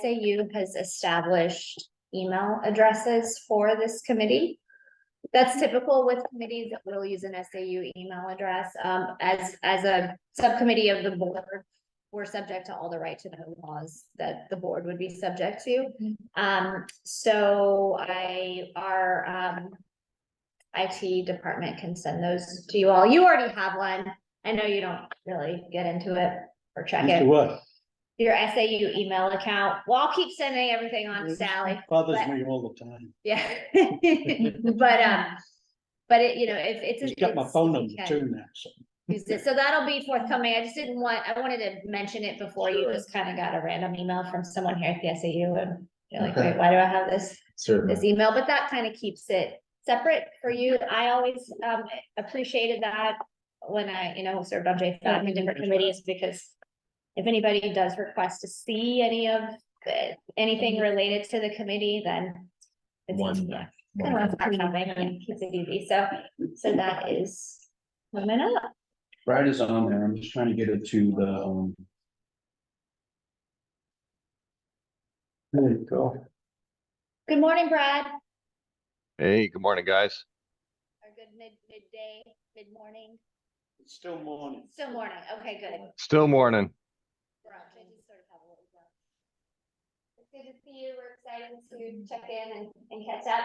SAU has established email addresses for this committee. That's typical with committees that will use an SAU email address. As a subcommittee of the board, we're subject to all the right to know laws that the board would be subject to. So our IT department can send those to you all. You already have one. I know you don't really get into it or check it. What? Your SAU email account. Well, I'll keep sending everything on to Sally. Bothers but- me all the time. Yeah. But it, you know, if it's. He's got my phone number too now, so. Use it. So that'll be forthcoming. I wanted to mention it before you just kind of got a random email from someone here at the SAU and you're like, wait, why do I have this email? But that kind of keeps it separate for you. I always appreciated that when I, served on JFAC and different committees, because if anybody does request to see anything related to the committee, then it's kind of keeps it easy. So that is coming up. Brad is on there. I'm just trying to get it to the there you go. Good morning, Brad. Hey, good morning, guys. Or good midday, mid-morning. It's still morning. Still morning. Okay, good. Still morning. Brunch. I just sort of have a little brunch. It's good to see you. We're excited to check in and catch up.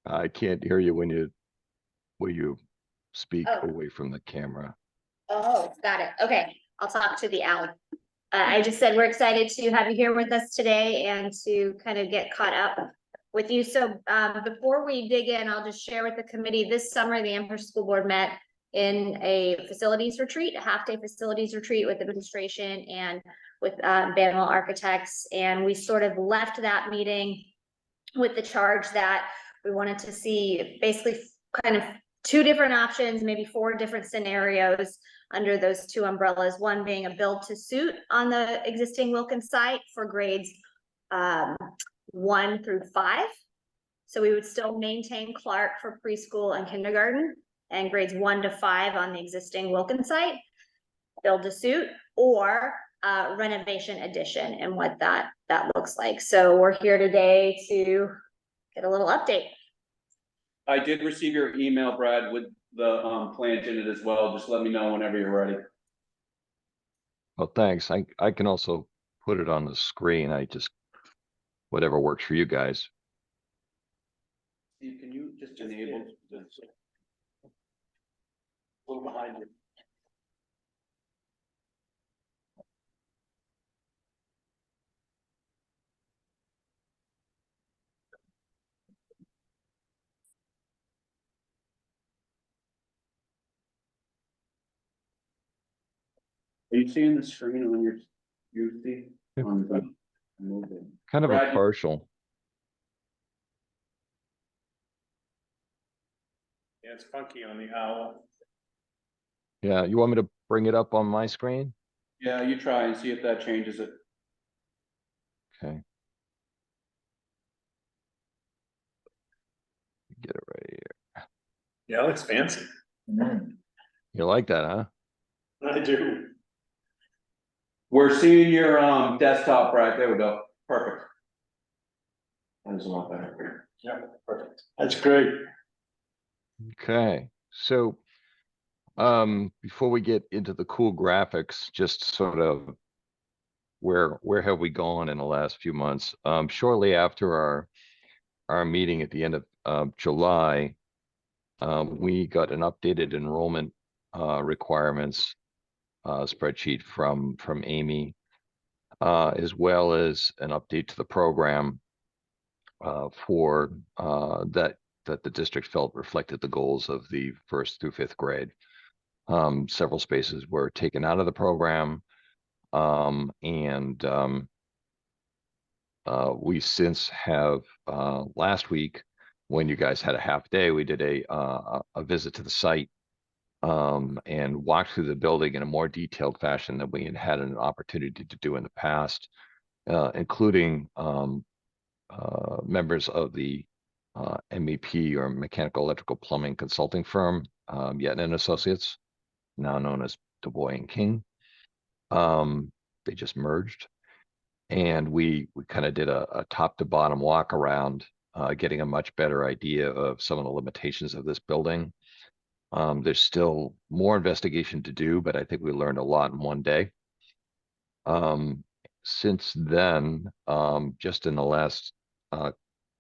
I can't hear you when you speak Oh. away from the camera. Oh, got it. Okay, I'll talk to the owl. I just said we're excited to have you here with us today and to kind of get caught up with you. So before we dig in, I'll just share with the committee this summer, the Amherst School Board met in a facilities retreat, a half-day facilities retreat with administration and with Banwell Architects. And we sort of left that meeting with the charge that we wanted to see basically kind of two different options, maybe four different scenarios under those two umbrellas, one being a build to suit on the existing Wilkins site for grades 1 through 5. So we would still maintain Clark for preschool and kindergarten, and grades 1 to 5 on the existing Wilkins site, build to suit, or renovation addition, and what that looks like. So we're here today to get a little update. I did receive your email, Brad, with the plans in it as well. Just let me know whenever you're ready. Well, thanks. I can also put it on the screen. Whatever works for you guys. Steve, can you just enable this? A little behind you. Are you seeing the screen on your UC? Yeah. On the move it. Kind of Brad, a partial. Yeah, it's funky on the owl. Yeah, you want me to bring it up on my screen? Yeah, you try and see if that changes it. Okay. Get it right here. Yeah, it looks fancy. You like that, huh? I do. We're seeing your desktop, Brad. There we go. Perfect. That is a lot better. Yeah, perfect. That's great. Okay, so before we get into the cool graphics, just sort of where have we gone in the last few months? Shortly after our meeting at the end of July, we got an updated enrollment requirements spreadsheet from Amy, as well as an update to the program for that the district felt reflected the goals of the 1st through 5th grade. Several spaces were taken out of the program, and we since have last week, when you guys had a half day, we did a visit to the site and walked through the building in a more detailed fashion than we had an opportunity to do in the past, including members of the MEP, or Mechanical Electrical Plumbing Consulting Firm, Yetton and Associates, now known as DuBois and King. They just merged. And we kind of did a top to bottom walk around, getting a much better idea of some of the limitations of this building. There's still more investigation to do, but I think we learned a lot in one day. Since then, just in the last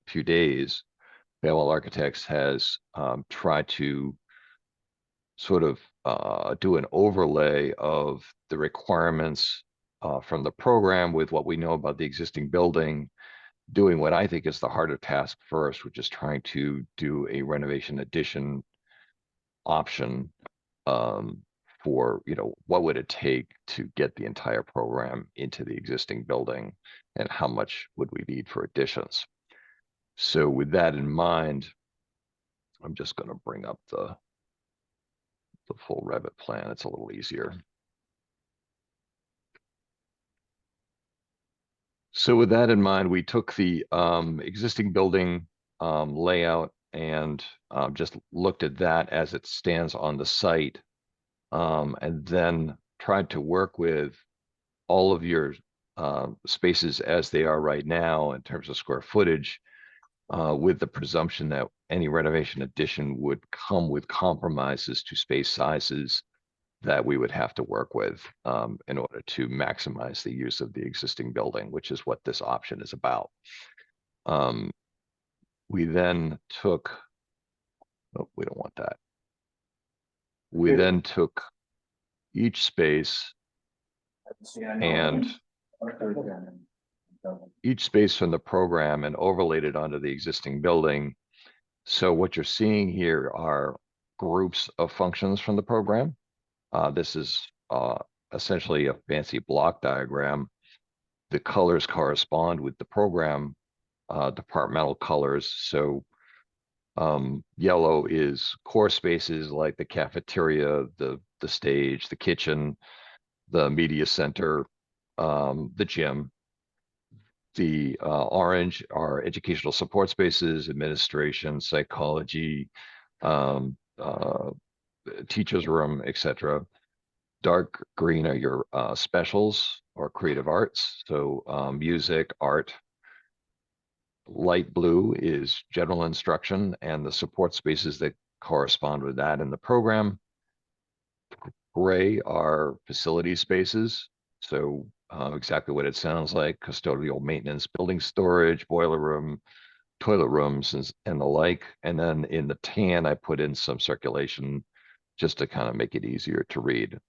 few days, Bellwell Architects has tried to sort of do an overlay of the requirements from the program with what we know about the existing building, doing what I think is the harder task first, which is trying to do a renovation addition option for, what would it take to get the entire program into the existing building, and how much would we need for additions. So with that in mind, I'm just going to bring up the full Revit plan. It's a little easier. So with that in mind, we took the existing building layout and just looked at that as it stands on the site, and then tried to work with all of your spaces as they are right now in terms of square footage, with the presumption that any renovation addition would come with compromises to space sizes that we would have to work with in order to maximize the use of the existing building, which is what this option is about. We then took, oh, we don't want that. We then took each space and each space from the program and overlaid it onto the existing building. So what you're seeing here are groups of functions from the program. This is essentially a fancy block diagram. The colors correspond with the program departmental colors. So yellow is core spaces like the cafeteria, the stage, the kitchen, the media center, the gym. The orange are educational support spaces, administration, psychology, teacher's room, etc. Dark green are your specials or creative arts, so music, art. Light blue is general instruction and the support spaces that correspond with that in the program. Gray are facility spaces, so exactly what it sounds like: custodial maintenance, building storage, boiler room, toilet rooms, and the like. And then in the tan, I put in some circulation just to kind of make it easier to read.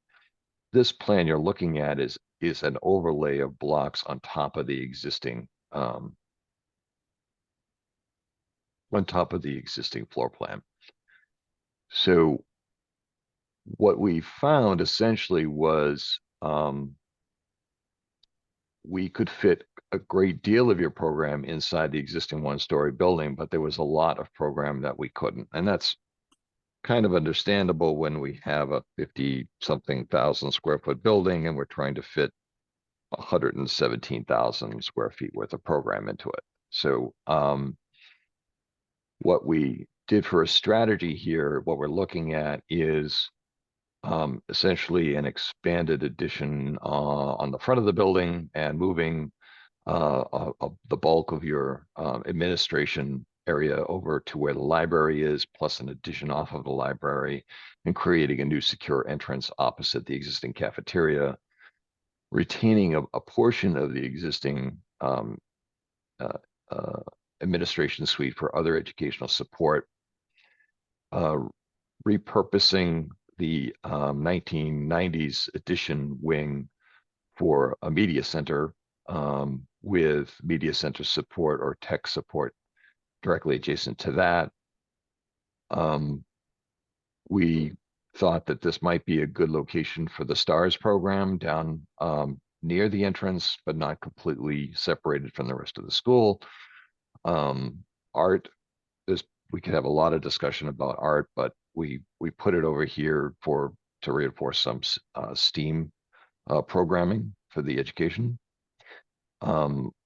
This plan you're looking at is an overlay of blocks on top of the existing floor plan. So what we found essentially was we could fit a great deal of your program inside the existing one-story building, but there was a lot of program that we couldn't. And that's kind of understandable when we have a 50-something thousand square foot building and we're trying to fit 117,000 square feet worth of program into it. So what we did for a strategy here, what we're looking at is essentially an expanded addition on the front of the building and moving the bulk of your administration area over to where the library is, plus an addition off of the library, and creating a new secure entrance opposite the existing cafeteria, retaining a portion of the existing administration suite for other educational support, repurposing the 1990s edition wing for a media center with media center support or tech support directly adjacent to that. We thought that this might be a good location for the STARS program down near the entrance, but not completely separated from the rest of the school. Art, we could have a lot of discussion about art, but we put it over here to reinforce some STEAM programming for the education.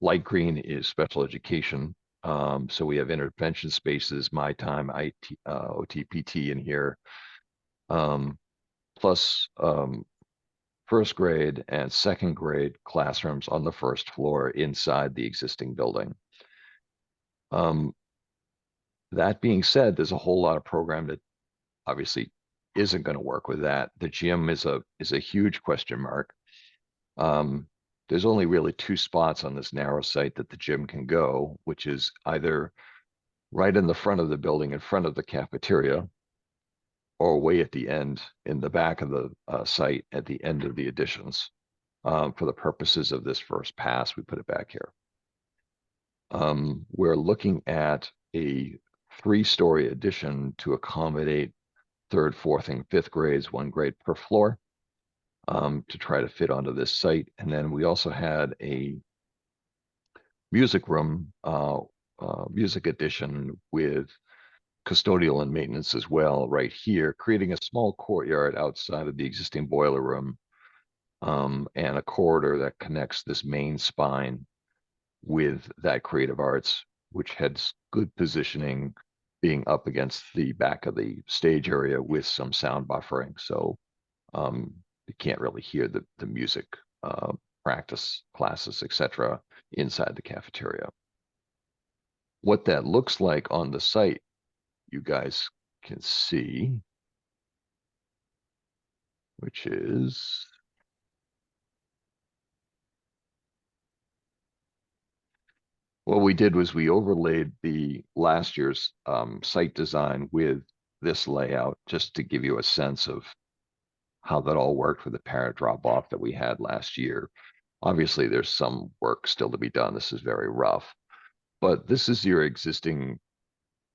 Light green is special education. So we have intervention spaces, my time, IT, OT, PT in here. Plus first grade and second grade classrooms on the first floor inside the existing building. That being said, there's a whole lot of program that obviously isn't going to work with that. The gym is a huge question mark. There's only really two spots on this narrow site that the gym can go, which is either right in the front of the building in front of the cafeteria, or way at the end in the back of the site at the end of the additions. For the purposes of this first pass, we put it back here. We're looking at a 3-story addition to accommodate third, fourth, and fifth grades, 1 grade per floor, to try to fit onto this site. And then we also had a music room, music addition with custodial and maintenance as well, right here, creating a small courtyard outside of the existing boiler room, and a corridor that connects this main spine with that creative arts, which has good positioning, being up against the back of the stage area with some sound buffering. So you can't really hear the music practice classes, etc., inside the cafeteria. What that looks like on the site, you guys can see, which is what we did was we overlaid the last year's site design with this layout just to give you a sense of how that all worked for the parent drop off that we had last year. Obviously, there's some work still to be done. This is very rough, but this is your existing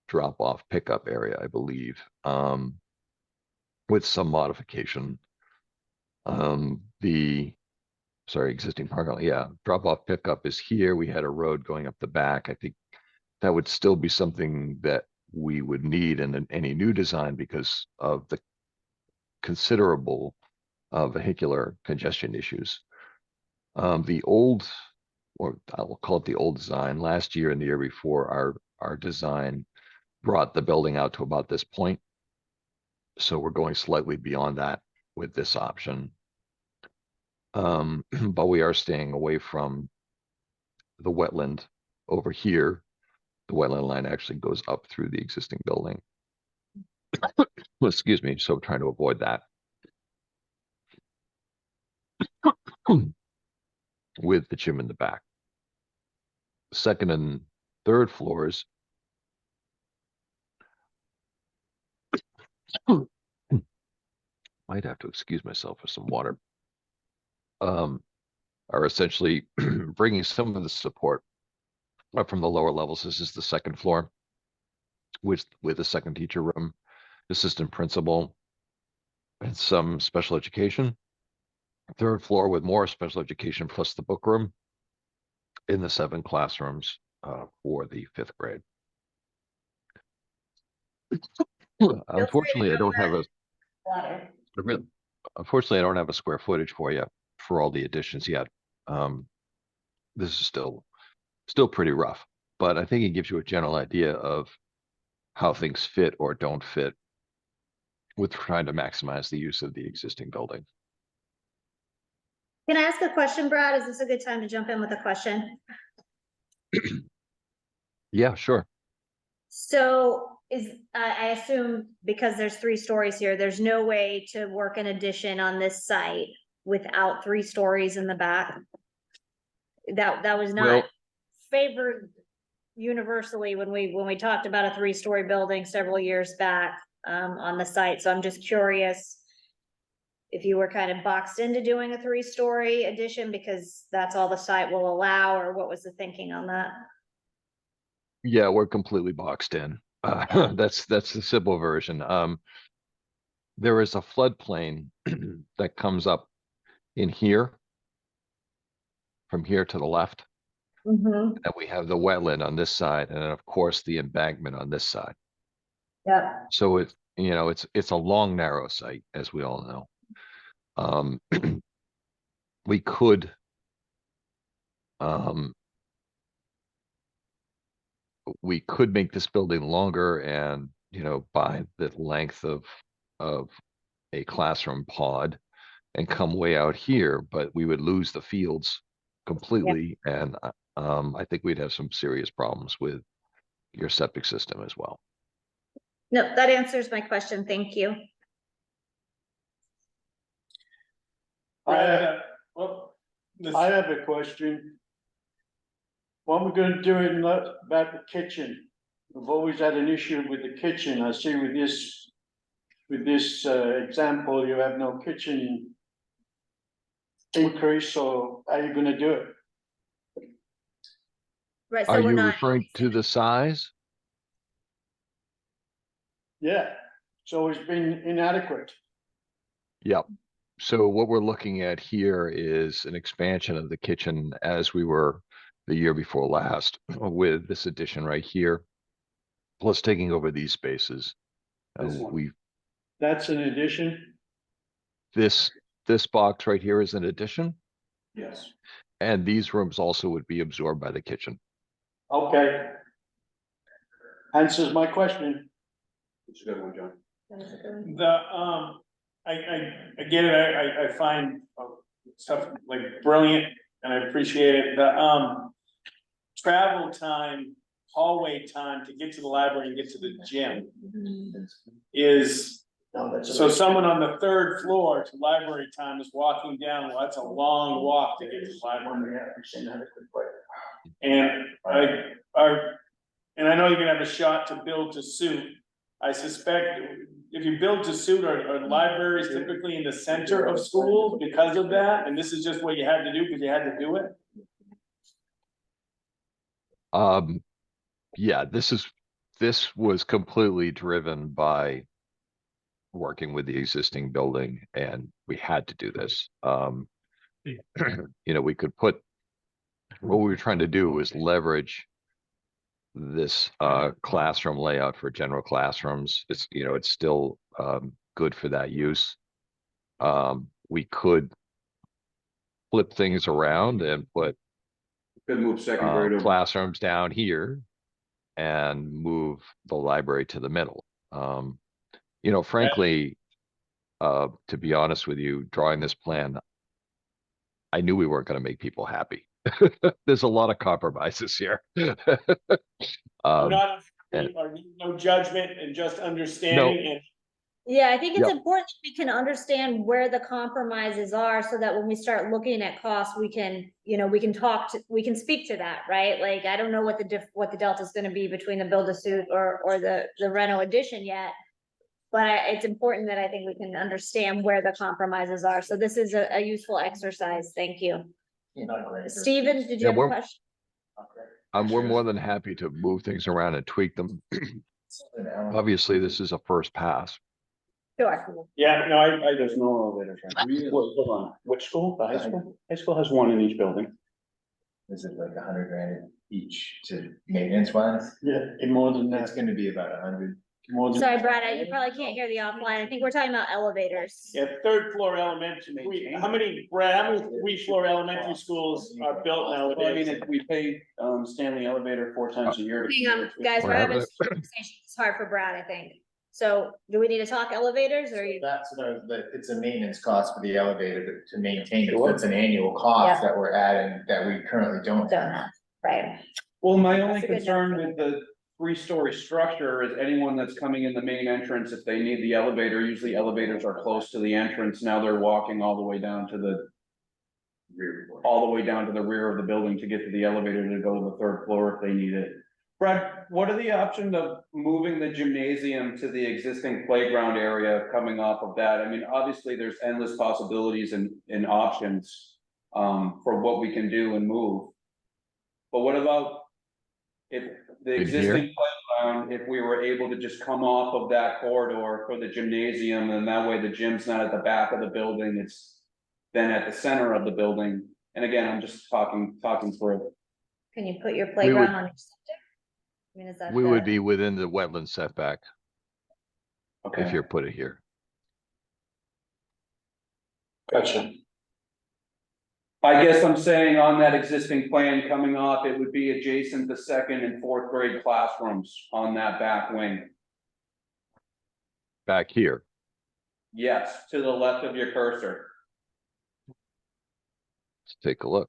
drop off pickup area, I believe, with some modification. Existing parking lot. Yeah, drop off pickup is here. We had a road going up the back. I think that would still be something that we would need in any new design because of the considerable vehicular congestion issues. The old, or I will call it the old design, last year and the year before, our design brought the building out to about this point. So we're going slightly beyond that with this option. But we are staying away from the wetland over here. The wetland line actually goes up through the existing building. Excuse me. So trying to avoid that. With the gym in the back. Second and third floors might have to excuse myself for some water. Are essentially bringing some of the support up from the lower levels. This is the second floor with a second teacher room, assistant principal, and some special education. Third floor with more special education plus the book room in the 7 classrooms for the 5th grade. Unfortunately, I don't have unfortunately, I don't have a square footage for you for all the additions yet. This is still pretty rough, but I think it gives you a general idea of how things fit or don't fit with trying to maximize the use of the existing building. Can I ask a question, Brad? Is this a good time to jump in with a question? Yeah, sure. So I assume because there's 3 stories here, there's no way to work an addition on this site without 3 stories in the back. That was not Well, favored universally when we talked about a 3-story building several years back on the site. So I'm just curious if you were kind of boxed into doing a 3-story addition because that's all the site will allow, or what was the thinking on that? yeah, we're completely boxed in. That's the simple version. There is a floodplain that comes up in here, from here to the left, Mm-hmm. and we have the wetland on this side, and then of course the embankment on this side. Yep. So it's a long, narrow site, as we all know. We could make this building longer and, by the length of a classroom pod, and come way out here, but we would lose the fields completely. And I think we'd have some serious problems with your septic system as well. No, that answers my question. Thank you. Well, I have a question. What we're gonna do about the kitchen? We've always had an issue with the kitchen. I see with this example, you have no kitchen increase, so how are you gonna do it? Right, Are so we're you not, referring to the size? Yeah, it's always been inadequate. Yep. So what we're looking at here is an expansion of the kitchen as we were the year before last with this addition right here. Plus taking over these spaces. This one. We That's an addition? this box right here is an addition, Yes. and these rooms also would be absorbed by the kitchen. Okay. Answers my question. It's a good one, John. I get it, I find stuff like brilliant and I appreciate it, travel time, hallway time to get to the library and get to the gym is, so someone on the third floor to library time is walking down, well, that's a long walk to get to the library. And and I know you're gonna have a shot to build to suit. I suspect if you build to suit, are libraries typically in the center of schools because of that? And this is just what you had to do because you had to do it? Yeah, this was completely driven by working with the existing building, and we had to do this. You know, we could put, what we were trying to do was leverage this classroom layout for general classrooms. It's, you know, it's still good for that use. We could flip things around and put Could move secondary to. classrooms down here and move the library to the middle. You know, frankly, to be honest with you, drawing this plan, I knew we weren't going to make people happy. There's a lot of compromises here. I'm Um, not, and- no judgment and just understanding and. yeah, I think it's Yep. important that we can understand where the compromises are so that when we start looking at costs, we can, you know, we can speak to that, right? Like, I don't know what the delta is gonna be between the build a suit or the reno addition yet. But it's important that I think we can understand where the compromises are. So this is a useful exercise. Thank you. Stephen, did you Yeah, have a question? we're more than happy to move things around and tweak them. Obviously, this is a first pass. Sure. Yeah, no, I There's no elevators, right? Hold on, which school? The high school? High school has one in each building. Is it like $100,000 each to maintenance wise? yeah, more than It's that, gonna be about 100. more than. Sorry, Brad, you probably can't hear the offline. I think we're talking about elevators. Yeah, third floor elementary, how many 3-floor elementary schools are built Well, I mean, nowadays? if we pay Stanley Elevator 4 times a year. Hang on, guys, we're We're having having a conversation. It's hard for Brad, I think. So do we need to talk elevators or you? That's what I was, it's a maintenance cost for the elevator to maintain it, it's an annual cost that we're adding that we currently don't Don't have. have, right? Well, my only That's a good concern note. with the 3-story structure is anyone that's coming in the main entrance, if they need the elevator, usually elevators are close to the entrance. Now they're walking all the way down to the rear of the building to get to the elevator to go to the third floor if they need it. Brad, what are the options of moving the gymnasium to the existing playground area coming off of that? I mean, obviously, there's endless possibilities and options for what we can do and move. But what about if the In existing playground, if we were able to just come off of that corridor for the gymnasium, and that way the gym's not at the back of the building, it's then at the center of the building. And again, I'm just talking through. Can you put your playground on your septic? I mean, is that? We would be within the wetland setback Okay. if you're put it here. Gotcha. I guess I'm saying on that existing plan coming off, it would be adjacent to 2nd and 4th grade classrooms on that back wing. Back here. Yes, to the left of your cursor. to take a look.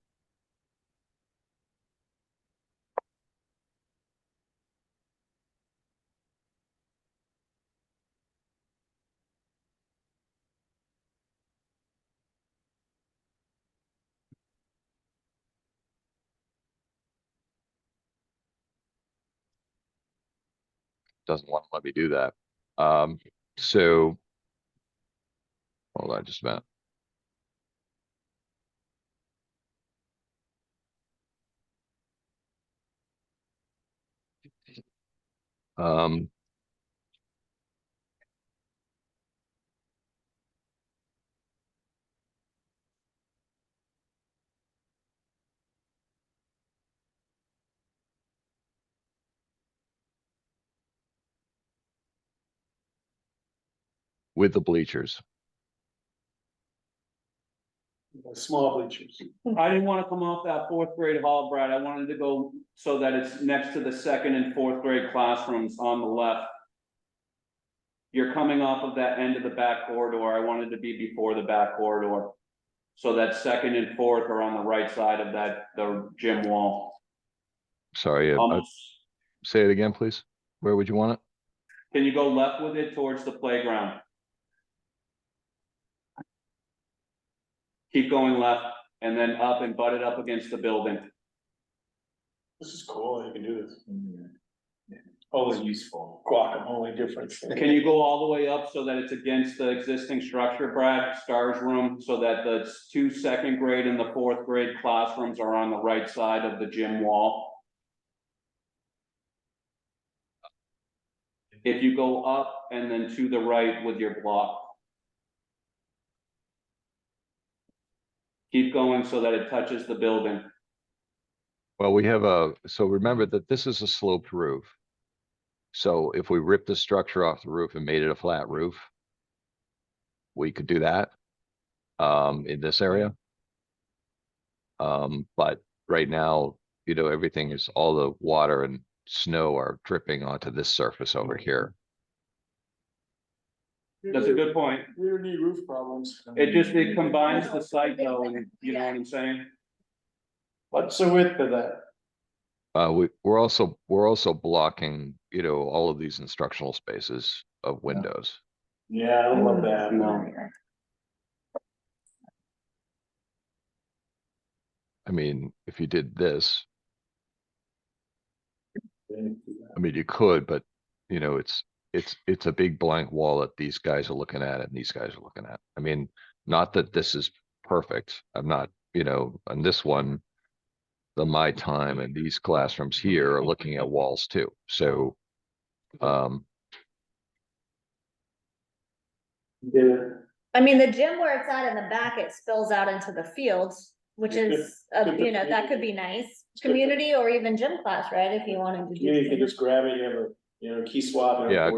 Doesn't want to let me do that. So hold on just a minute. Um, with the bleachers. Small bleachers. I didn't wanna come off that fourth grade hall, Brad, I wanted to go so that it's next to the second and fourth grade classrooms on the left. You're coming off of that end of the back corridor, I wanted to be before the back corridor. So that second and fourth are on the right side of the gym wall. Sorry, Almost, say it again, please. Where would you want it? can you go left with it towards the playground? Keep going left and then up and butt it up against the building. This is cool, you can do this. Always useful. Guacamole difference. Can you go all the way up so that it's against the existing structure, Brad, Stars room, so that the 2 second grade and the 4th grade classrooms are on the right side of the gym wall? If you go up and then to the right with your block. Keep going so that it touches the building. Well, so remember that this is a sloped roof. So if we ripped the structure off the roof and made it a flat roof, we could do that in this area. But right now, everything is, all the water and snow are dripping onto this surface over here. That's a good point. We don't need roof problems. It combines the site though, and you know what I'm saying? What's the width of that? We're also blocking, all of these instructional spaces of windows. Yeah, I don't love that. No. I mean, if you did this, I mean, you could, but it's a big blank wall that these guys are looking at and these guys are looking at. I mean, not that this is perfect. I'm not, on this one, my time and these classrooms here are looking at walls too. So, Yeah. I mean, the gym where it's at in the back, it spills out into the fields, which is, that could be nice. Community or even gym class, right, if you wanted to do. You can just grab it, you have a key swap. yeah,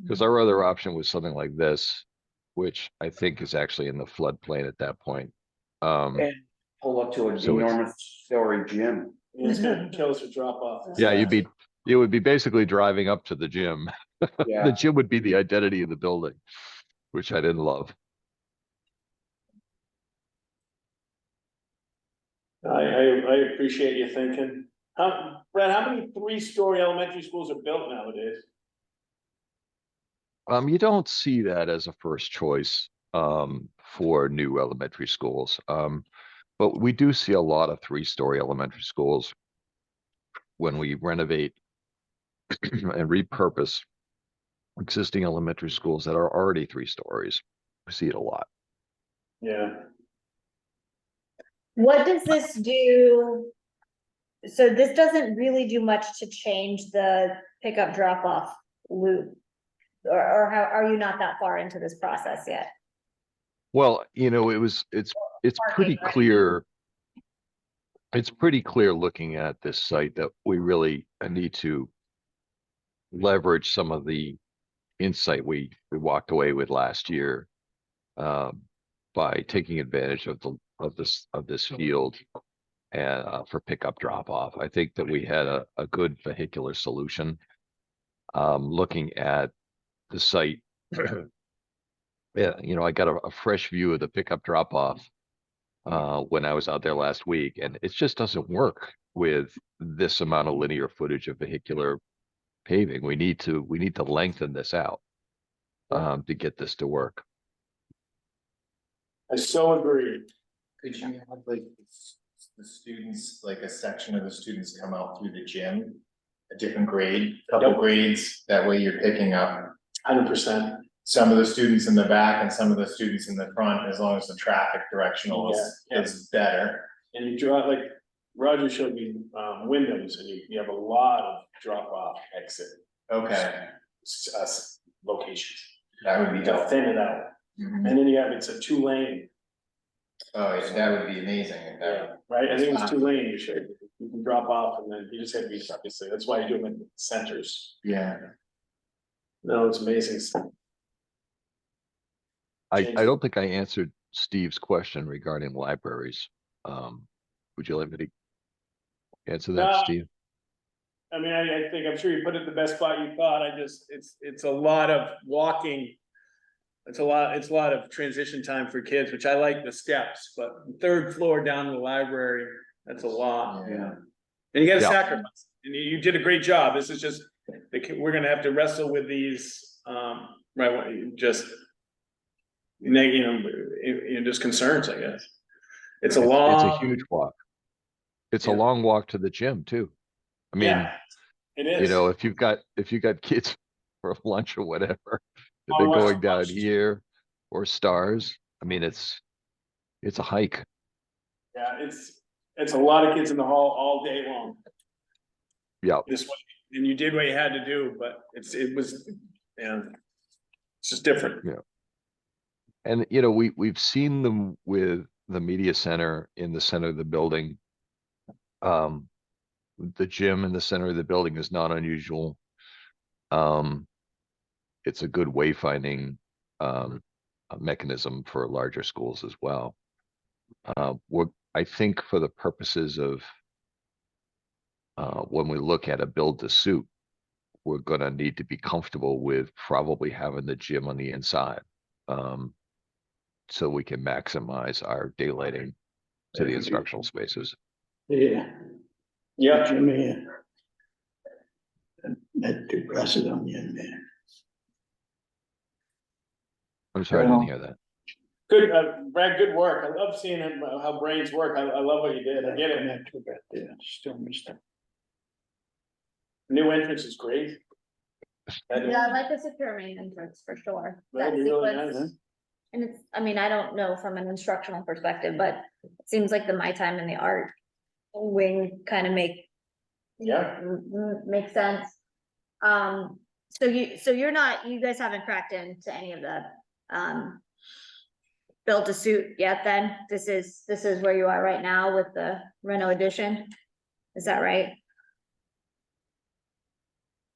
because our other option was something like this, which I think is actually in the floodplain at that point. And pull up to an So it's- enormous story gym. It's gonna kill us with drop off. Yeah, you would be basically driving up to the gym. Yeah. The gym would be the identity of the building, which I didn't love. I appreciate you thinking. Brad, how many 3-story elementary schools are built nowadays? You don't see that as a first choice, for new elementary schools. But we do see a lot of 3-story elementary schools when we renovate and repurpose existing elementary schools that are already 3 stories. We see it a lot. Yeah. What does this do? So this doesn't really do much to change the pickup drop off loop? Or how, are you not that far into this process yet? Well, it's pretty Parking, right? clear. It's pretty clear looking at this site that we really need to leverage some of the insight we walked away with last year, by taking advantage of this field and for pickup drop off. I think that we had a good vehicular solution. Looking at the site, yeah, I got a fresh view of the pickup drop off when I was out there last week, and it just doesn't work with this amount of linear footage of vehicular paving. We need to lengthen this out to get this to work. I so agree. Could you have like the students, like a section of the students come out through the gym? A different grade, couple grades, that way you're picking up 100%. some of the students in the back and some of the students in the front, as long as the traffic directional is better. And you draw, like Roger showed me, windows, and you have a lot of drop off exit. Okay, Locations. that would be To helpful. thin it out, Mhm. and then it's a 2-lane, Oh, yeah, that would be amazing if that. right? I think it was 2-lane, you can drop off, and then you just have to be, obviously, that's why you do them in centers. Yeah. No, it's amazing. I Change don't think I answered Steve's question regarding libraries. Would you like me to answer that, No. Steve? I mean, I think, I'm sure you put it in the best spot you thought. It's a lot of walking. It's a lot of transition time for kids, which I like the steps, but 3rd floor down to the library, that's a lot. Yeah. And you gotta Yeah. sacrifice, and you did a great job. This is just, we're gonna have to wrestle with these, right, just just concerns, I guess. It's a It's a long. huge walk. It's a Yeah. long walk to the gym too. I mean, Yeah, it is. if you've got kids for lunch or whatever, if Oh, they're lunch- going down lunch. here or Stars, I mean, it's a hike. Yeah, it's a lot of kids in the hall all day long. Yeah. This way, and you did what you had to do, but it was, it's just different. Yeah. And we've seen them with the media center in the center of the building. The gym in the center of the building is not unusual. It's a good wayfinding mechanism for larger schools as well. I think for the purposes of when we look at a build to suit, we're gonna need to be comfortable with probably having the gym on the inside. So we can maximize our daylighting to the instructional spaces. Yeah, Yeah, Jimmy. That too aggressive on you in there. I'm sorry, I didn't hear that. good, Brad, good work. I love seeing how brains work. I love what you did. I get it. Not too bad there, still missed it. New entrance is great. Yeah, I like the secure main entrance for sure. That'd That be really sequence. nice. And it's, I mean, I don't know from an instructional perspective, but it seems like the My Time in the Art wing kind of Yeah, makes sense. So you guys haven't cracked into any of the, build to suit yet then? This is where you are right now with the Reno edition? Is that right?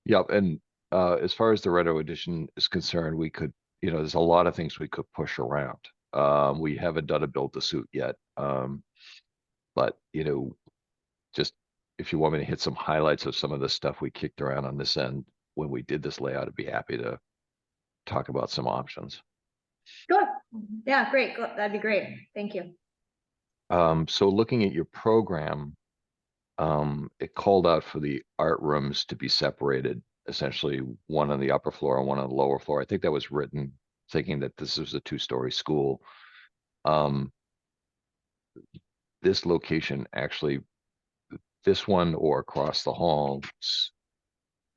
Yep, and as far as the Reto edition is concerned, we could, there's a lot of things we could push around. We haven't done a build to suit yet. But just if you want me to hit some highlights of some of the stuff we kicked around on this end when we did this layout, I'd be happy to talk about some options. Sure. Yeah, great. That'd be great. Thank you. So looking at your program, it called out for the art rooms to be separated, essentially one on the upper floor and one on the lower floor. I think that was written thinking that this was a 2-story school. This location actually, this one or across the hall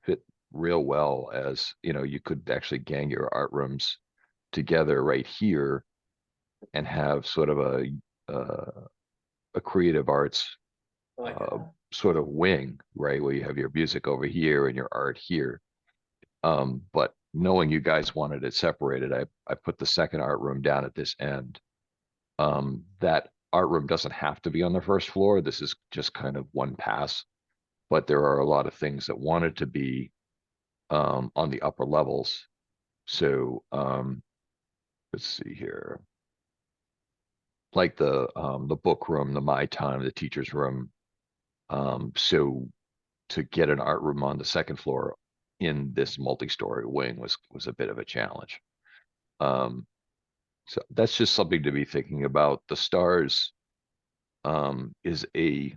fit real well, as you could actually gang your art rooms together right here and have sort of a creative arts I like that. sort of wing, right, where you have your music over here and your art here. But knowing you guys wanted it separated, I put the second art room down at this end. That art room doesn't have to be on the first floor. This is just kind of one pass, but there are a lot of things that wanted to be on the upper levels. So let's see here. Like the book room, the My Time, the teacher's room. So to get an art room on the second floor in this multi-story wing was a bit of a challenge. So that's just something to be thinking about. The Stars is a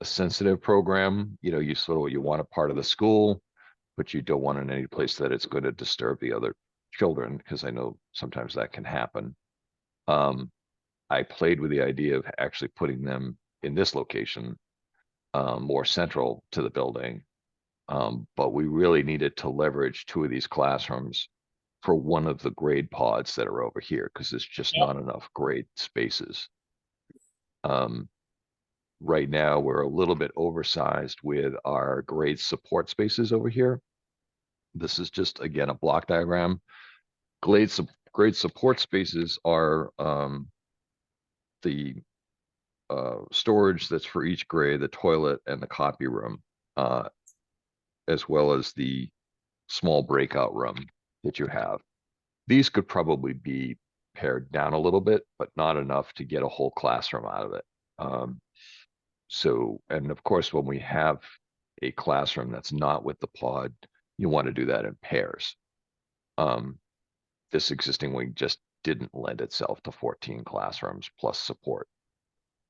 sensitive program. You know, you want a part of the school, but you don't want it in any place that it's going to disturb the other children, because I know sometimes that can happen. I played with the idea of actually putting them in this location, more central to the building. But we really needed to leverage 2 of these classrooms for one of the grade pods that are over here, because there's just not enough grade spaces. Right now, we're a little bit oversized with our grade support spaces over here. This is just, again, a block diagram. Grade support spaces are the storage that's for each grade, the toilet and the copy room, as well as the small breakout room that you have. These could probably be pared down a little bit, but not enough to get a whole classroom out of it. So, and of course, when we have a classroom that's not with the pod, you want to do that in pairs. This existing wing just didn't lend itself to 14 classrooms plus support.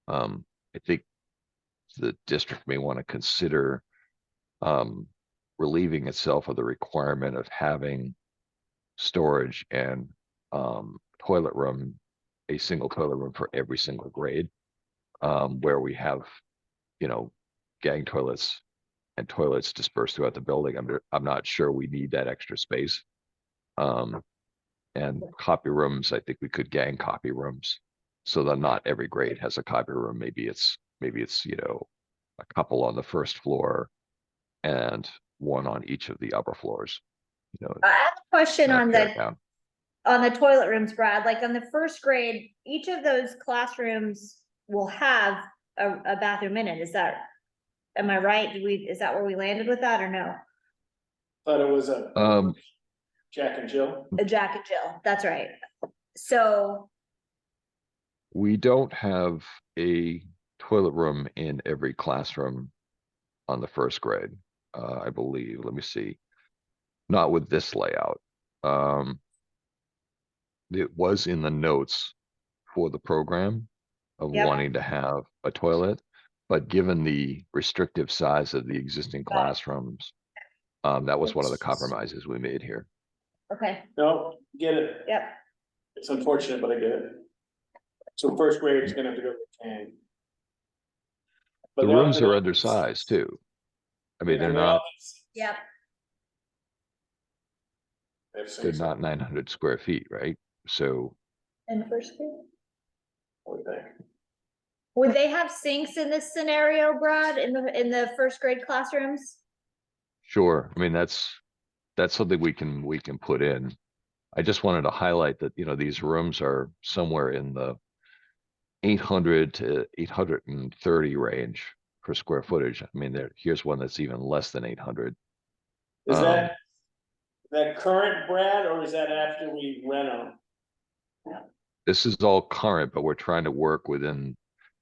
I think the district may want to consider relieving itself of the requirement of having storage and toilet room, a single toilet room for every single grade, where we have, you know, gang toilets and toilets dispersed throughout the building. I'm not sure we need that extra space. And copy rooms, I think we could gang copy rooms so that not every grade has a copy room. Maybe it's, you know, a couple on the first floor and one on each of the upper floors. You know, I have a question not on pared the down. toilet rooms, Brad. Like on the first grade, each of those classrooms will have a bathroom in it. Am I right? Is that where we landed with that or no? Thought it was a Jack and Jill. A Jack and Jill, that's right. So, We don't have a toilet room in every classroom on the first grade, I believe. Let me see. Not with this layout. It was in the notes for the program of Yep. wanting to have a toilet, but given the restrictive size of the existing classrooms, that was one of the compromises we made here. okay, No, get it. yep. It's unfortunate, but I get it. So first grade is gonna have to go to the tank. The rooms are undersized too. I mean, they're not Yep. they're not 900 square feet, right? So In first grade? Would they have sinks in this scenario, Brad, in the first grade classrooms? sure, I mean, that's something we can put in. I just wanted to highlight that, you know, these rooms are somewhere in the 800 to 830 range per square footage. I mean, here's one that's even less than 800. Is that current, Brad, or is that after we rent them? This is all current, but we're trying to work within,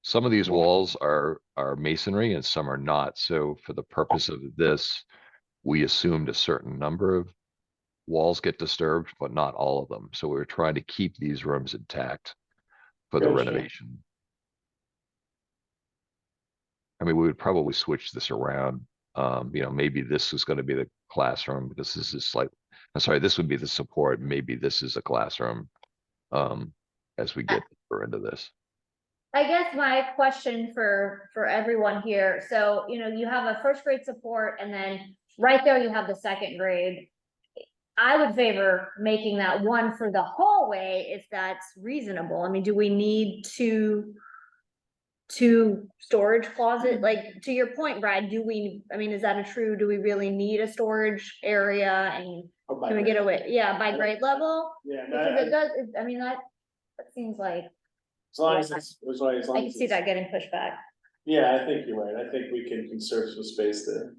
some of these walls are masonry and some are not. So for the purpose of this, we assumed a certain number of walls get disturbed, but not all of them. So we're trying to keep these rooms intact for the Gotcha. renovation. I mean, we would probably switch this around. You know, maybe this is going to be the classroom because this is like, I'm sorry, this would be the support. Maybe this is a classroom. As we get deeper into this. I guess my question for everyone here, so, you know, you have a first grade support and then right there you have the second grade. I would favor making that one for the hallway if that's reasonable. I mean, do we need two storage closet? Like, to your point, Brad, I mean, is that do we really need a storage area and can we get away? Yeah, by grade level? Yeah. Because it does, I mean, that seems like, As long as it's, I can see that getting pushed back. Yeah, I think you're right. I think we can conserve some space there.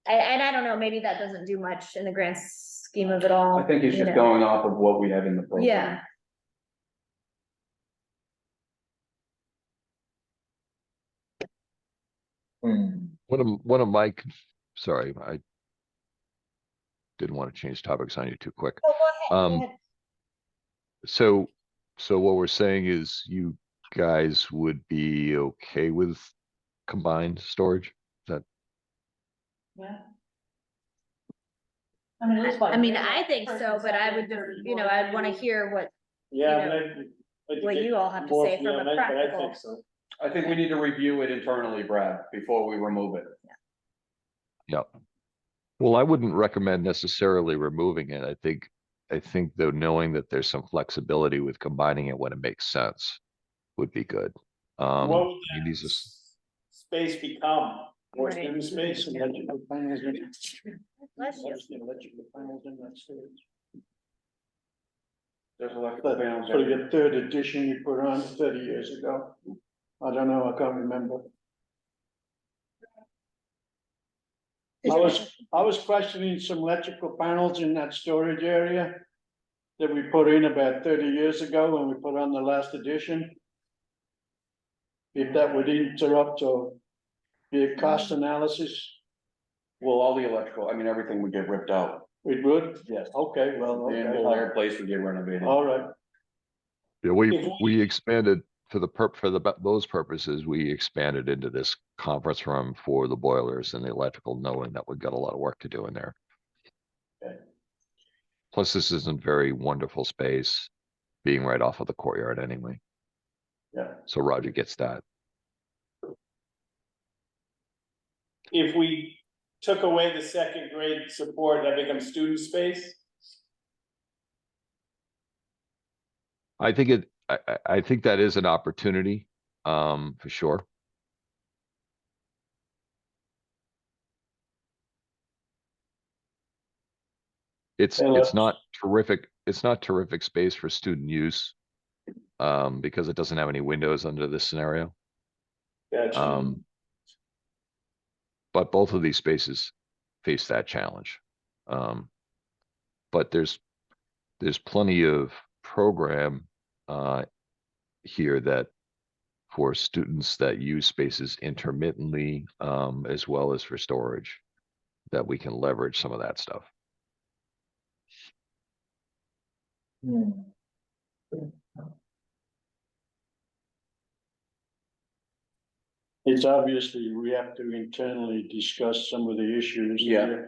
And I don't know, maybe that doesn't do much in the grand scheme of it all. I think it's you just know. going off of what we have in the program. Yeah, One of my, sorry, I didn't want to change topics on you too quick. oh, go ahead, go ahead. So what we're saying is you guys would be okay with combined storage? Is that, Yeah. I mean, it was fine. I mean, I think so, but I would, you know, I'd wanna hear what, Yeah, You know, I'd like to what get you all have to more say from from you a on that, but I practical. think so. I think we need to review it internally, Brad, before we remove it. yeah. Well, I wouldn't recommend necessarily removing it. I think though, knowing that there's some flexibility with combining it when it makes sense would be good. What would I mean, these are, space become? More Right. student space? Electrical panels in it. Bless you. Electrical panels in that storage. There's electrical But panels. for the third edition you put on 30 years ago. I don't know, I can't remember. I was questioning some electrical panels in that storage area that we put in about 30 years ago when we put on the last edition. If that would interrupt or be a cost analysis, Well, all the electrical, I mean, everything would get ripped out. it would? Yes. Okay, well, The okay. entire place would get renovated. All right, yeah, If we expanded for those purposes, we expanded into this conference room for the boilers and the electrical, knowing that we've got a lot of work to do in there. Okay. Plus, this isn't very wonderful space, being right off of the courtyard anyway. yeah. So Roger gets that. If we took away the second grade support, that becomes student space? I think I think that is an opportunity, for sure. It's Hello. it's not terrific space for student use. Because it doesn't have any windows under this scenario. Gotcha. But both of these spaces face that challenge. But there's plenty of program, here that for students that use spaces intermittently, as well as for storage, that we can leverage some of that stuff. It's obviously, we have to internally discuss some of the issues. Yeah,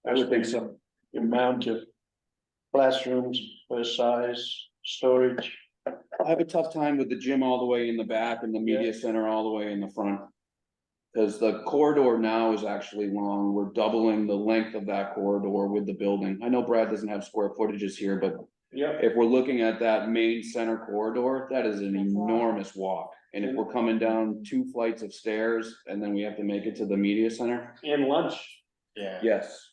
I would think so. The amount of classrooms per size, storage. I have a tough time with the gym all the way in the back and the media center all the way in the front. Cause the corridor now is actually long. We're doubling the length of that corridor with the building. I know Brad doesn't have square footages here, but Yep. if we're looking at that main center corridor, that is an enormous walk. And if we're coming down 2 flights of stairs and then we have to make it to the media center. And lunch. Yeah. Yes.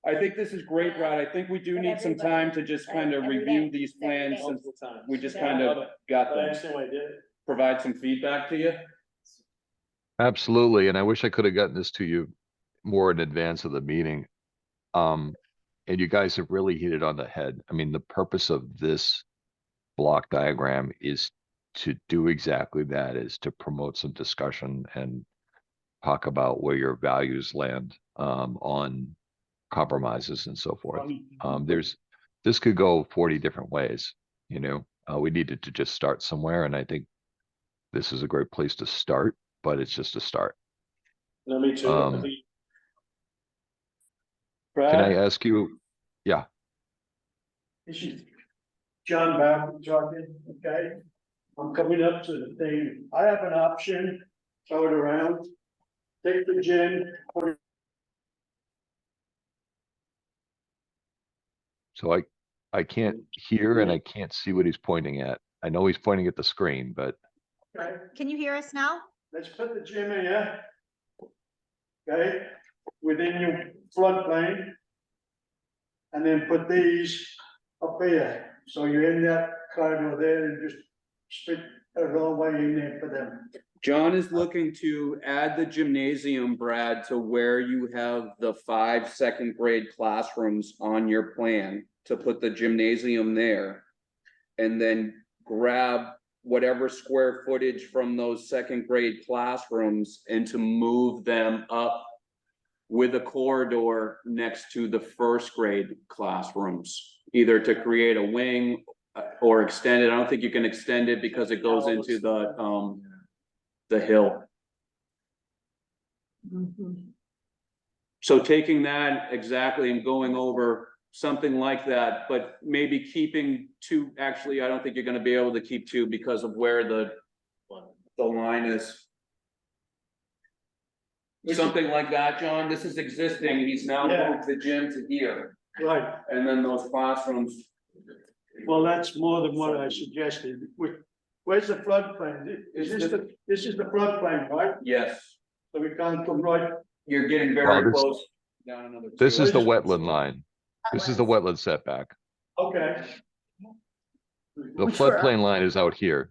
I think this is great, Brad. I think we do need some time to just kind of review these plans since we just kind of got I them. understand why I did it. Provide some feedback to you. Absolutely, and I wish I could have gotten this to you more in advance of the meeting. And you guys have really hit it on the head. I mean, the purpose of this block diagram is to do exactly that, is to promote some discussion and talk about where your values land, on compromises and so forth. This could go 40 different ways, you know, we needed to just start somewhere, and I think this is a great place to start, but it's just a start. No, me too. I think- Can I Brad, ask you? Yeah, this is John Babb talking, okay? I'm coming up to the thing. I have an option, throw it around. Take the gym, put it so I can't hear and I can't see what he's pointing at. I know he's pointing at the screen, but Can you hear us now? let's put the gym in here. Okay, within your floodplain. And then put these up here, so you're in that corridor there and just spit it all way in there for them. John is looking to add the gymnasium, Brad, to where you have the 5 second grade classrooms on your plan, to put the gymnasium there. And then grab whatever square footage from those second grade classrooms and to move them up with a corridor next to the first grade classrooms, either to create a wing or extend it. I don't think you can extend it because it goes into the hill. So taking that exactly and going over something like that, but maybe keeping two, actually, I don't think you're gonna be able to keep two because of where the line is. Something like that, John, this is existing, he's now Yeah. moved the gym to here, Right, and then those classrooms. well, that's more than what I suggested. Where's the floodplain? This is the floodplain, right? Yes, So we can't come right, you're getting Well, very this- close. Down another This two. is the wetland line. This is the wetland setback. okay. The Which we're- floodplain line is out here.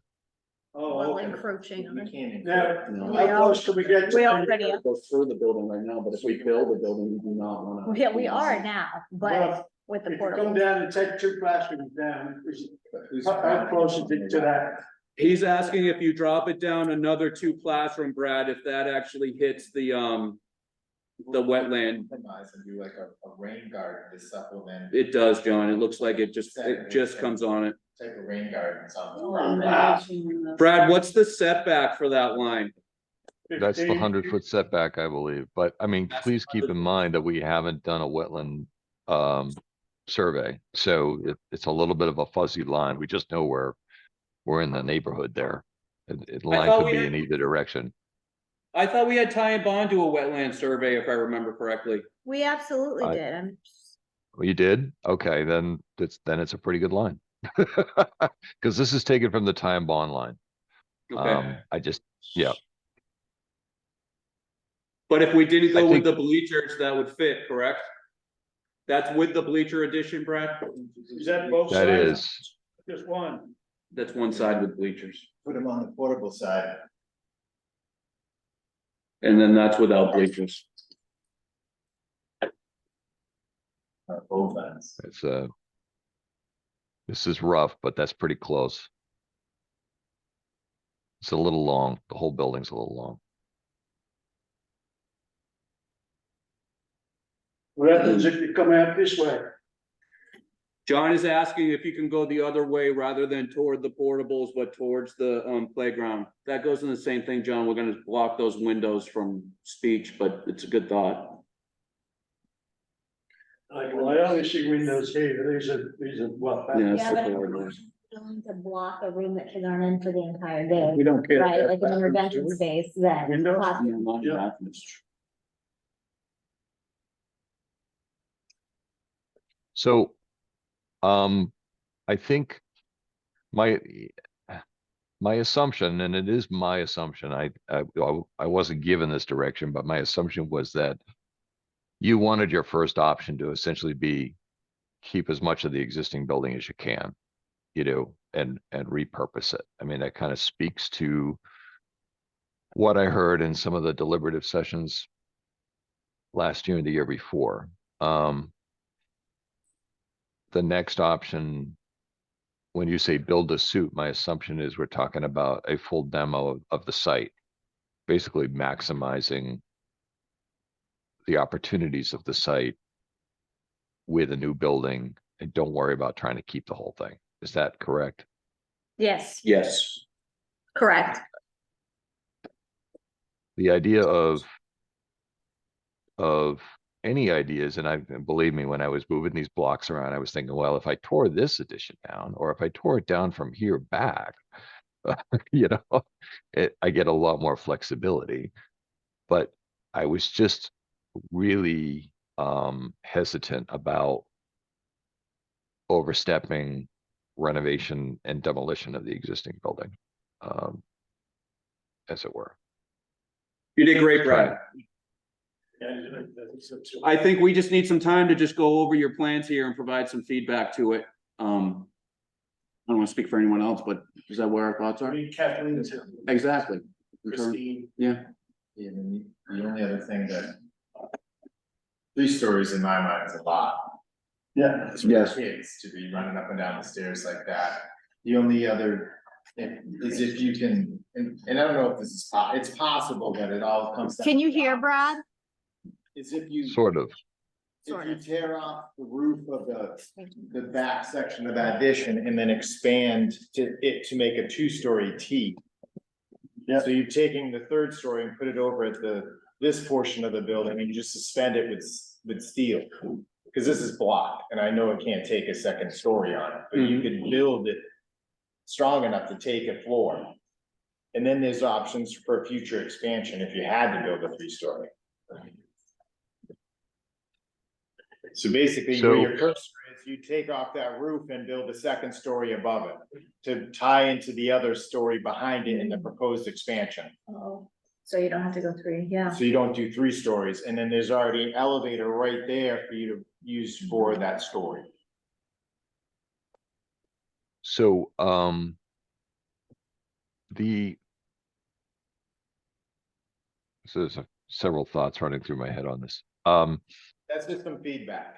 Oh, Well, okay. encroaching on We it. can't. Now, No. how close can we get? to We the- already are. Goes through the building right now, but if we build a building, we do not wanna. Yeah, we are now, but Well, with the If you come portable. down and take two classrooms down, how close is it to that? He's asking if you drop it down another two classroom, Brad, if that actually hits the wetland. Compromise and do like a rain garden to supplement, It does, John. It looks like it just comes on it. type of rain garden, something. Brad, what's the setback for that line? That's the 15? 100-foot setback, I believe. But I mean, please keep in mind that we haven't done a wetland survey. So it's a little bit of a fuzzy line. We just know we're in the neighborhood there. Line thought could we be had- in either direction. I thought we had Ty and Bond do a wetland survey, if I remember correctly. We absolutely I- did. Well, you did? Okay, then it's a pretty good line. Because this is taken from the time bond line. Okay, Yeah. but if we didn't go I with think- the bleachers, that would fit, correct? That's with the bleacher addition, Brad? Is that both That sides? is, Just one? That's one side with bleachers, Put them on the portable side. and then that's without bleachers. Both ends. this is rough, but that's pretty close. It's a little long. The whole building's a little long. What happens if you come out this way? John is asking if you can go the other way rather than toward the portables, but towards the playground. That goes in the same thing, John. We're gonna block those windows from speech, but it's a good thought. I only see windows here, these are what? back- Yeah, Yeah, but it's the Going to block a room that kids aren't in for the entire day, We don't care. right? Like an intervention space that. Windows? corridor. So, I think my assumption, and it is my assumption, I wasn't given this direction, but my assumption was that you wanted your first option to essentially be keep as much of the existing building as you can, and repurpose it. I mean, that kind of speaks to what I heard in some of the deliberative sessions last year and the year before. The next option, when you say build a suit, my assumption is we're talking about a full demo of the site, basically maximizing the opportunities of the site with a new building, and don't worry about trying to keep the whole thing. Is that correct? Yes, Yes, correct. The idea of any ideas, and believe me, when I was moving these blocks around, I was thinking, well, if I tore this addition down, or if I tore it down from here back, I get a lot more flexibility. But I was just really hesitant about overstepping renovation and demolition of the existing building, as it were. you did great, Brad. Yeah, I think we just need some time to just go over your plans here and provide some feedback to it. I don't want to speak for anyone else, but is that where our thoughts I are? mean, Kathleen, Exactly. Christine. Yeah, Yeah, and the only other thing that. 3 stories in my mind is a lot. Yeah. It's for kids to be running up and down the stairs like that. The only other is if you can, and I don't know if this is it's possible that it all comes. down Can you to hear balance. Brad? Is if you. Sort of. sort you of. tear off the roof of the back section of that addition and then expand to make a two-story T. Yeah. So you're taking the third story and put it over at this portion of the building and you just suspend it with steel. Cause this is block and I know it can't take a second story on it, but you could build it strong enough to take a floor. And then there's options for future expansion if you had to build a 3-story. So basically, where your cursor is, you take off that roof and build a second story above it to tie into the other story behind it in the proposed expansion. Oh, so you don't have to go 3, yeah. So you don't do 3 stories, and then there's already an elevator right there for you to use for that story. So, so there's several thoughts running through my head on this. That's just some feedback.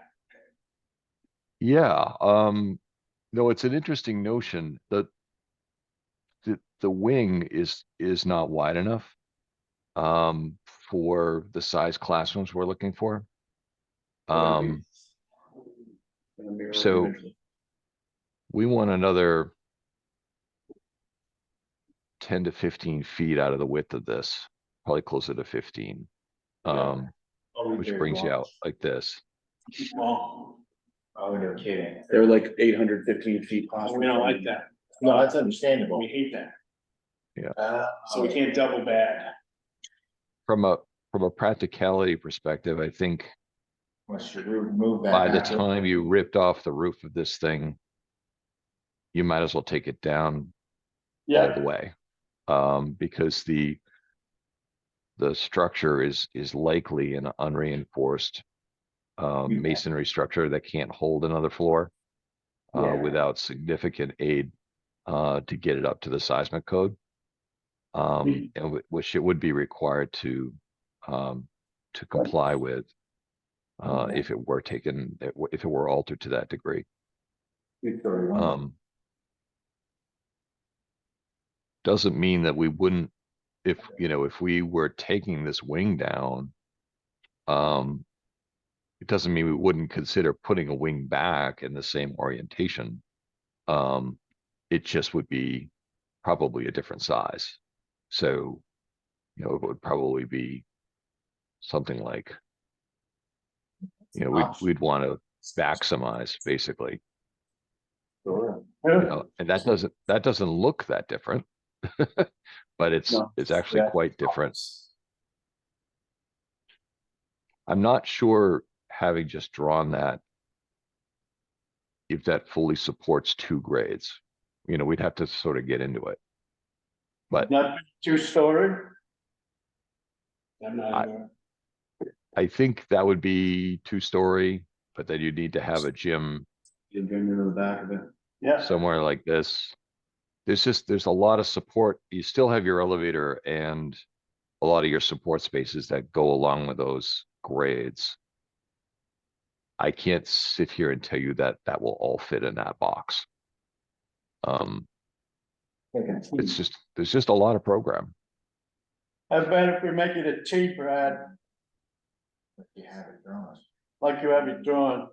Yeah, no, it's an interesting notion that the wing is not wide enough for the size classrooms we're looking for. So we want another 10 to 15 feet out of the width of this, probably closer to 15. Which brings you out like this. Well, Oh, no kidding. They're like 815 feet. we don't like that. No, that's understandable. We hate that. So So we can't double bad. From a practicality perspective, I think Unless you remove that. by the back. time you ripped off the roof of this thing, you might as well take it down all the way. Because the structure is likely an unreinforced masonry structure that can't hold another floor without significant aid to get it up to the seismic code. And which it would be required to comply with if it were taken, if it were altered to that degree. Doesn't mean that we wouldn't, if we were taking this wing down, it doesn't mean we wouldn't consider putting a wing back in the same orientation. It just would be probably a different size. So, it would probably be something like, we'd want to maximize basically, and that doesn't look that different, but it's actually quite different. I'm not sure, having just drawn that, if that fully supports 2 grades. We'd have to sort of get into it. But Not 2-story? I'm not. I think that would be 2-story, but then you'd need to have a gym In the back of it. Yeah. somewhere like this. There's a lot of support. You still have your elevator and a lot of your support spaces that go along with those grades. I can't sit here and tell you that that will all fit in that box. There's just a lot of program. How about if we make it a T, Brad, You have it drawn. like you have it drawn?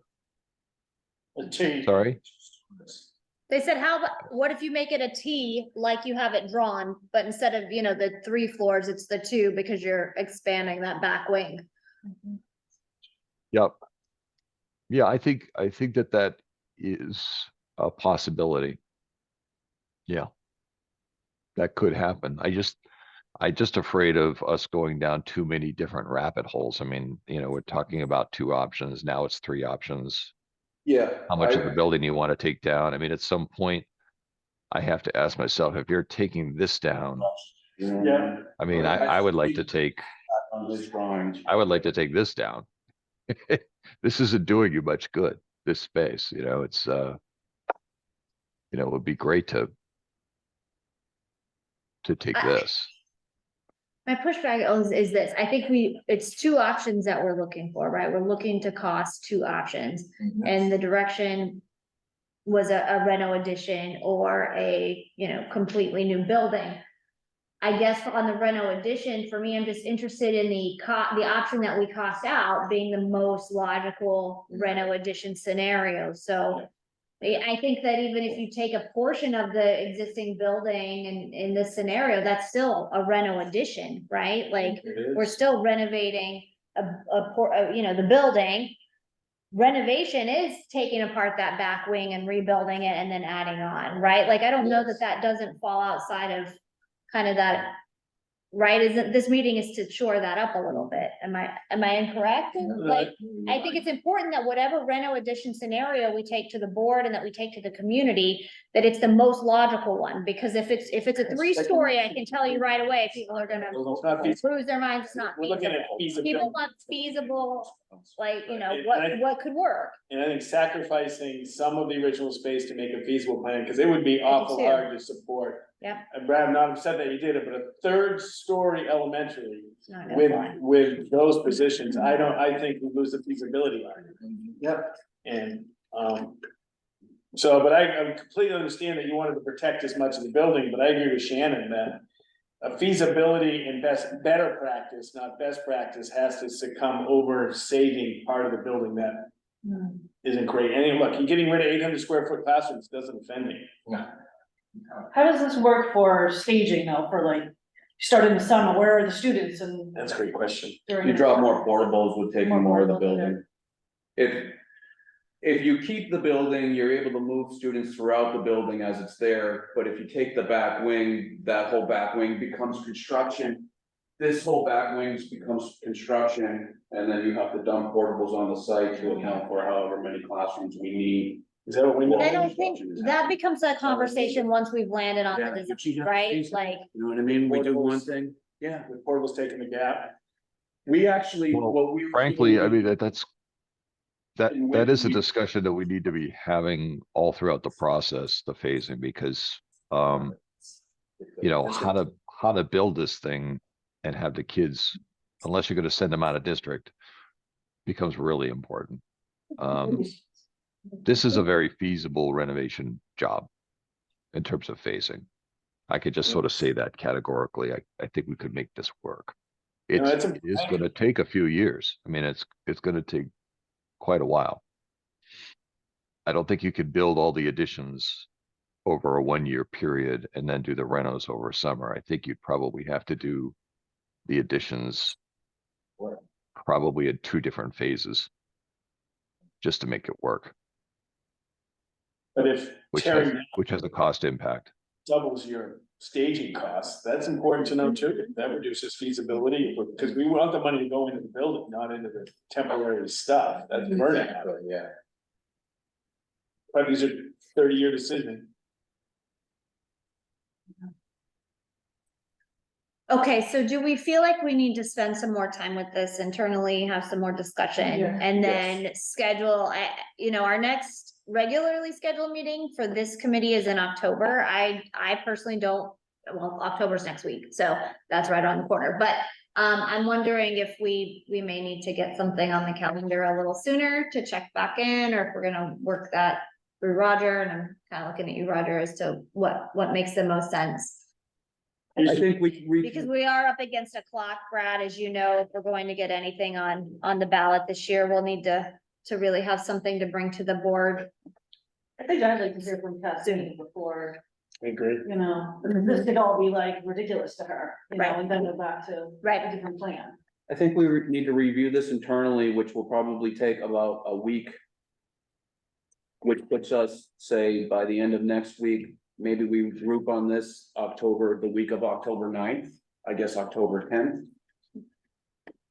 A T. Sorry? They said, what if you make it a T like you have it drawn, but instead of, the 3 floors, it's the 2 because you're expanding that back wing. Yep. Yeah, I think that is a possibility. Yeah. That could happen. I just afraid of us going down too many different rabbit holes. I mean, we're talking about 2 options. Now it's 3 options. Yeah. How much of the building you want to take down? I mean, at some point, I have to ask myself, if you're taking this down, Yeah. I mean, I would like to take, On his drawings. I would like to take this down. This isn't doing you much good, this space, it's, it would be great to take this. My pushback is this, I think it's 2 options that we're looking for, right? We're looking to cost 2 options. And the direction was a reno addition or a, completely new building. I guess on the reno addition, for me, I'm just interested in the option that we cost out being the most logical reno addition scenario, so. I think that even if you take a portion of the existing building and in this scenario, that's still a reno addition, right? Like, we're still renovating the building. Renovation is taking apart that back wing and rebuilding it and then adding on, right? Like, I don't know that that doesn't fall outside of kind of that, right? Isn't, this meeting is to shore that up a little bit. Am I incorrect? Like, I think it's important that whatever reno addition scenario we take to the board and that we take to the community, that it's the most logical one, because if it's a 3-story, I can tell you right away, people are gonna It's not feasible. lose their minds, it's not We're looking at feasible. feasibility. People want feasible, like, And what could work. And I think sacrificing some of the original space to make a feasible plan, because it would be awful too. hard to support. Yep. And Brad, I'm not upset that you did it, but a 3rd-story elementary It's not gonna fly. with those positions, I think we lose the feasibility argument. Yep. And, but I completely understand that you wanted to protect as much of the building, but I agree with Shannon that a feasibility and better practice, not best practice, has to succumb over saving part of the building that isn't great. And look, you're getting rid of 800 square foot classrooms doesn't offend me. How does this work for staging though, for like, start in the summer, where are the students and? That's a great question. during You the- drop more portables would take more of the portables, building. If you keep the building, you're able to move students throughout the building as it's there, but if you take the back wing, that whole back wing becomes construction. This whole back wing becomes construction, and then you have to dump portables on the site to account for however many classrooms we need. Is that what we know? I don't think that becomes a conversation once we've landed on the design, right? Like, You know what I mean? We do one Portables. thing, yeah, The portable's taking the gap. we actually, Well, what we. Frankly, I mean, that's. And That is a we- discussion that we need to be having all throughout the process, the phasing, because, how to build this thing and have the kids, unless you're gonna send them out of district, becomes really important. This is a very feasible renovation job in terms of phasing. I could just sort of say that categorically. I think we could make this work. No, It it's is gonna take a few years. I mean, it's gonna take quite a while. I don't think you could build all the additions over a 1-year period and then do the renos over summer. I think you'd probably have to do the additions probably in 2 different phases just to make it work, But if which tearing has a cost impact. doubles your staging costs, that's important to know too. That reduces feasibility, because we want the money to go into the building, not into the temporary stuff. That's burning. Yeah. But these are 30-year decisions. okay, so do we feel like we need to spend some more time with this internally, have some more discussion? Yeah. And then schedule, our next regularly scheduled meeting for this committee is in October. I personally don't, well, October's next week, so that's right on the corner, but I'm wondering if we may need to get something on the calendar a little sooner to check back in, or if we're gonna work that through Roger, and I'm kind of looking at you, Roger, as to what makes the most sense. I think Because we are up against a clock, Brad, as you know, if we're going to get anything on the ballot this year, we'll need to really have something to bring to the board. I think I'd like to hear from Kathleen before, I agree. this could all be like ridiculous to her, Right. and then go back to Right. a different plan. I think we need to review this internally, which will probably take about a week. Which puts us, say, by the end of next week, maybe we group on this the week of October 9th, I guess October 10th.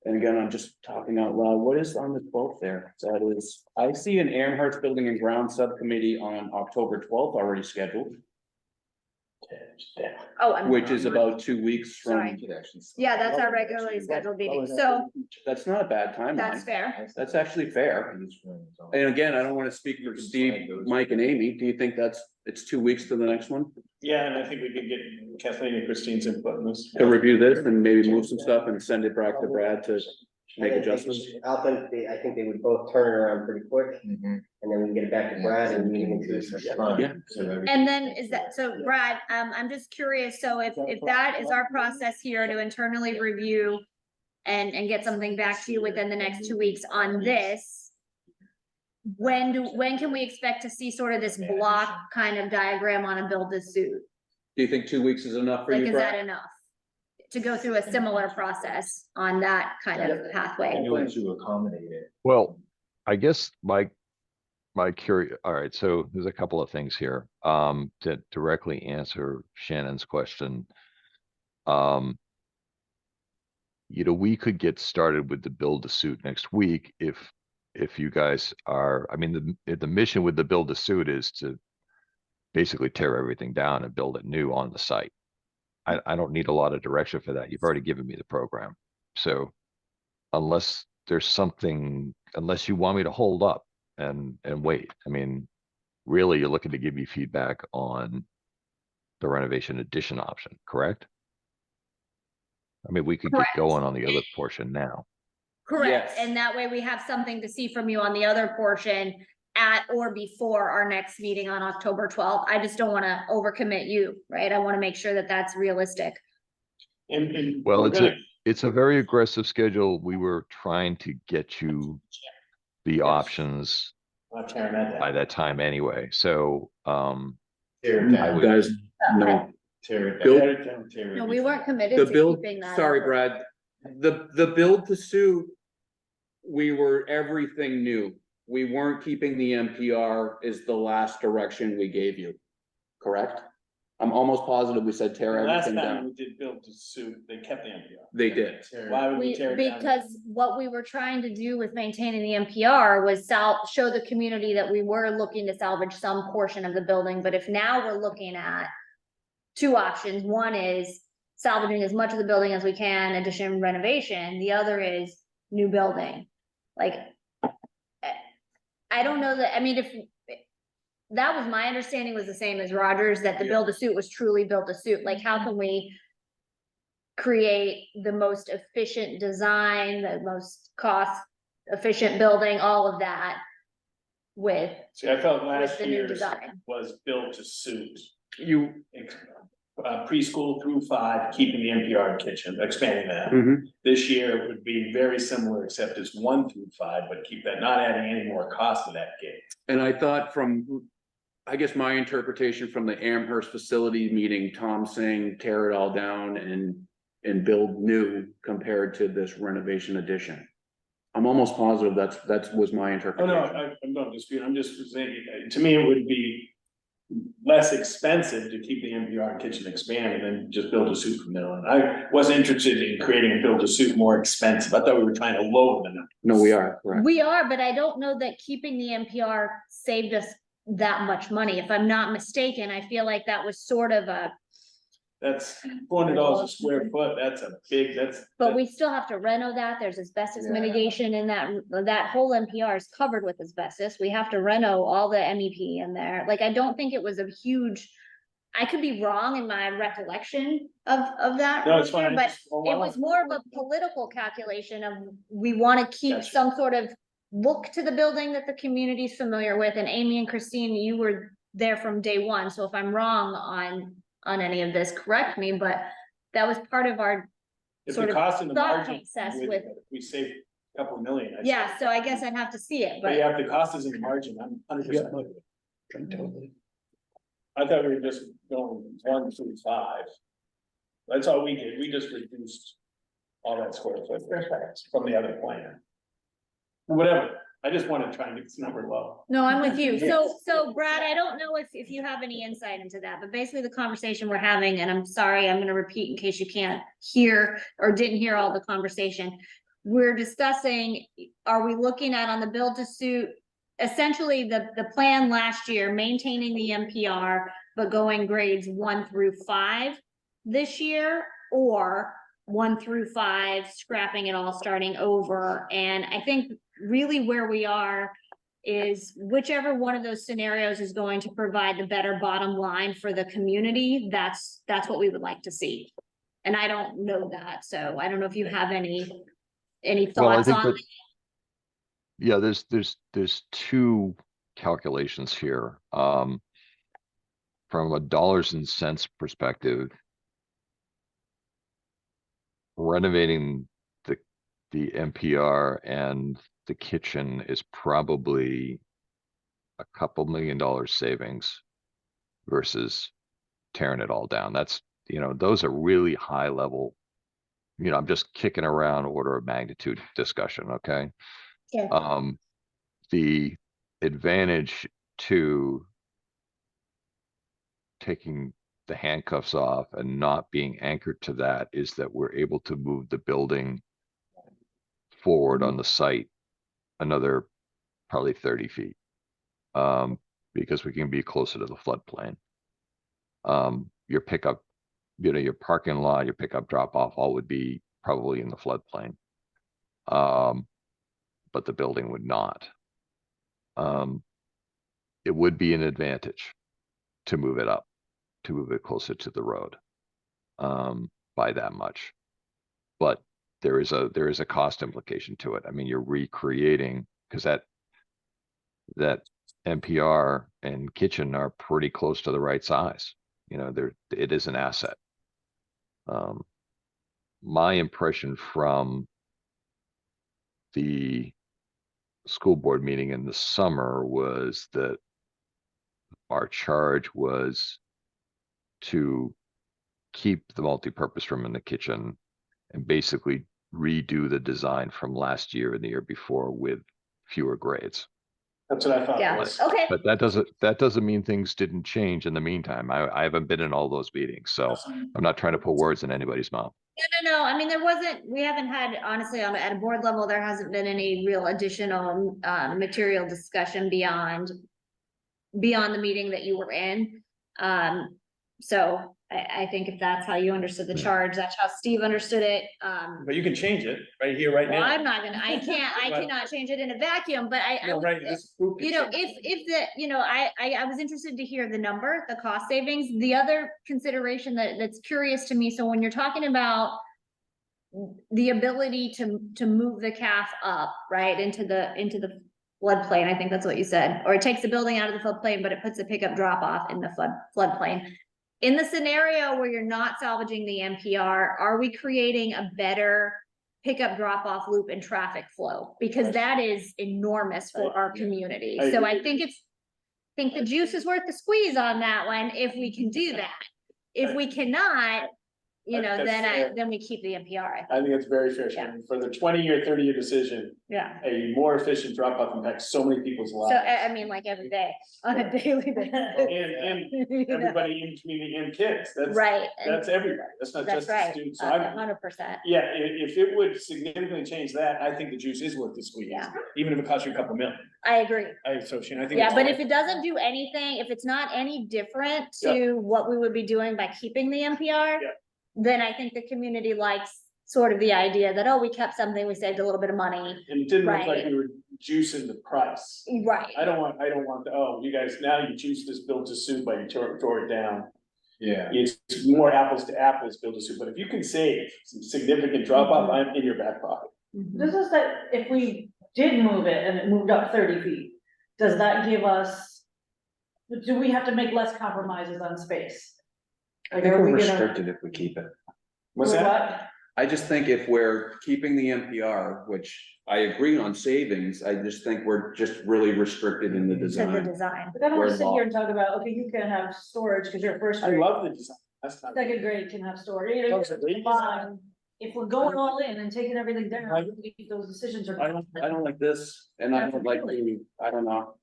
And again, I'm just talking out loud, what is on the 12th there? That is, I see an Amherst Building and Ground Subcommittee on October 12th already scheduled, Oh, which is about 2 weeks from. Sorry. Yeah, that's our regularly scheduled meeting, so That's not a bad timeline. that's fair. That's actually fair. And again, I don't wanna speak for Steve, Mike and Amy. Do you think it's 2 weeks to the next one? Yeah, and I think we could get Kathleen and Christine's input on this. To review this and maybe move some stuff and send it back to Brad to make adjustments. I think they would both turn it around pretty quick, and then we can get it back to Brad and meeting in Tuesday. Yeah. And then is that, so Brad, I'm just curious, so if that is our process here to internally review and get something back to you within the next 2 weeks on this, when can we expect to see sort of this block kind of diagram on a build to suit? Do you think 2 weeks is enough for Like, you, is that Brad? enough? To go through a similar process on that kind of pathway? I'm going to accommodate it. Well, I guess my all right, so there's a couple of things here, to directly answer Shannon's question. We could get started with the build to suit next week if you guys are, I mean, the mission with the build to suit is to basically tear everything down and build it new on the site. I don't need a lot of direction for that. You've already given me the program. So unless there's something, unless you want me to hold up and wait, I mean, really, you're looking to give me feedback on the renovation addition option, correct? I mean, we could get Correct. going on the other portion now. Correct, Yes. and that way we have something to see from you on the other portion at or before our next meeting on October 12th. I just don't wanna overcommit you, right? I wanna make sure that that's realistic. And Well, we're it's a very aggressive schedule. We were trying to get you the options by that time anyway. So, Tear it I down. would- Guys, no. Tear it Build- down. Tear No, it we down. weren't committed The to build, keeping that. sorry, over. Brad, the build to suit, we were everything new. We weren't keeping the NPR is the last direction we gave you, correct? I'm almost positive we said tear Last everything time down. we did build to suit, they kept the NPR. They did. Why would we tear it down? Because what we were trying to do with maintaining the NPR was show the community that we were looking to salvage some portion of the building, but if now we're looking at two options, one is salvaging as much of the building as we can, addition renovation, the other is new building. Like, I don't know that, I mean, if that was my understanding was the same as Rogers, that the build a suit was truly built a suit, like how can we create the most efficient design, the most cost efficient building, all of that with See, I felt with last the new year's design. was built to suit. You, Preschool through 5, keeping the NPR kitchen, expanding that. mhm. This year would be very similar, except it's 1 through 5, but keep that, not adding any more cost to that gate. And I thought I guess my interpretation from the Amherst facility meeting, Tom saying tear it all down and build new compared to this renovation addition. I'm almost positive that was my Oh, interpretation. no, I'm not disputing, I'm just saying, to me, it would be less expensive to keep the NPR kitchen expanded than just build a suit from there on. I wasn't interested in creating a build a suit more expensive. I thought we were trying to lower the number. No, we are, correct. We are, but I don't know that keeping the NPR saved us that much money. If I'm not mistaken, I feel like that was sort of That's $400 a square foot, that's a big, but we still have to reno that. There's asbestos mitigation in that whole NPR is covered with asbestos. We have to reno all the MEP in there. Like, I don't think it was a huge, I could be wrong in my recollection of that. No, it's Roger, fine. But it was more of a political calculation of, we want to keep Gotcha. some sort of look to the building that the community's familiar with. And Amy and Christine, you were there from day one. So if I'm wrong on any of this, correct me, but that was part of our, if sort the of cost and the thought margin, process with- with- we save a couple of million. I'd say. yeah, so I guess I'd have to see it, But but yeah, if the cost is in the margin, I'm 100%. with it. I thought we were just going 1 through 5. That's all we did, we just reduced all that square foot from the other plan. Whatever, I just want to try and get this number low. no, I'm with you. So, Yes. so Brad, I don't know if you have any insight into that, but basically the conversation we're having, and I'm sorry, I'm gonna repeat in case you can't hear or didn't hear all the conversation. We're discussing, are we looking at on the build to suit, essentially the plan last year, maintaining the NPR, but going grades 1 through 5 this year, or 1 through 5, scrapping it all, starting over. And I think really where we are is whichever one of those scenarios is going to provide the better bottom line for the community, that's what we would like to see. And I don't know that, so I don't know if you have any Any Well, I thoughts think on? that, yeah, there's two calculations here. From a dollars and cents perspective, renovating the NPR and the kitchen is probably a couple $1 million savings versus tearing it all down. That's, those are really high level. I'm just kicking around order of magnitude discussion, okay? Yeah. The advantage to taking the handcuffs off and not being anchored to that is that we're able to move the building forward on the site another probably 30 feet. Because we can be closer to the floodplain. Your pickup, your parking lot, your pickup drop off, all would be probably in the floodplain. But the building would not. It would be an advantage to move it up, to move it closer to the road, by that much. But there is a cost implication to it. I mean, you're recreating, because that NPR and kitchen are pretty close to the right size. It is an asset. My impression from the school board meeting in the summer was that our charge was to keep the multi-purpose room in the kitchen and basically redo the design from last year and the year before with fewer grades. That's what I thought. Yeah, was. okay. But that doesn't mean things didn't change in the meantime. I haven't been in all those meetings, so I'm not trying to put words in anybody's mouth. No, I mean, we haven't had, honestly, at a board level, there hasn't been any real additional, material discussion beyond the meeting that you were in. So I think if that's how you understood the charge, that's how Steve understood it. But you can change it right here, right Well, now. I'm not gonna, I But- cannot change it in a vacuum, but I No, would right, say, this group can change it. if the, I was interested to hear the number, the cost savings. The other consideration that's curious to me, so when you're talking about the ability to move the calf up, right, into the floodplain, I think that's what you said, or it takes the building out of the floodplain, but it puts a pickup drop off in the floodplain. In the scenario where you're not salvaging the NPR, are we creating a better pickup drop off loop and traffic flow? Because that is enormous for our community. I So I agree. think the juice is worth the squeeze on that one, if we can do that. If we cannot, That's fair. then we keep the NPR, I think. I think it's very fair. Yeah. For the 20-year, 30-year decision, Yeah. a more efficient drop off impacts so many people's So, lives. I mean, like every day, on a daily basis. And You know? everybody in the community and kids, that's, Right. and that's everybody, that's not That's just the right, students. So I'm, 100%. yeah, if it would significantly change that, I think the juice is worth the squeeze. Yeah. Even if it costs you a couple million. I agree. So Shane, I think. Yeah, it's but all- if it doesn't do anything, if it's not any different to what we would be doing by keeping the NPR, Yeah. then I think the community likes sort of the idea that, oh, we kept something, we saved a little bit of money. And it didn't look Right. like we were juicing the price. Right. I don't want, you guys, now you juice this build to suit by you tore it down. Yeah. It's more apples to apples build to suit, but if you can save some significant drop off, Mm-hmm. I'm in your back pocket. This is that, if we did move it and it moved up 30 feet, does that give us, do we have to make less compromises on space? I Like, think are we're we gonna? restricted if we keep it. What's Or that? what? I just think if we're keeping the NPR, which I agree on savings, I just think we're just really restricted in the To the design. design. But I don't wanna Where sit here law- and talk about, okay, you can have storage, cause you're first I grade, love the design, that's not. second grade can have storage. You know, Those are great fine. If we're going all in and taking everything down, those decisions are. I don't like this, and I don't like I don't know,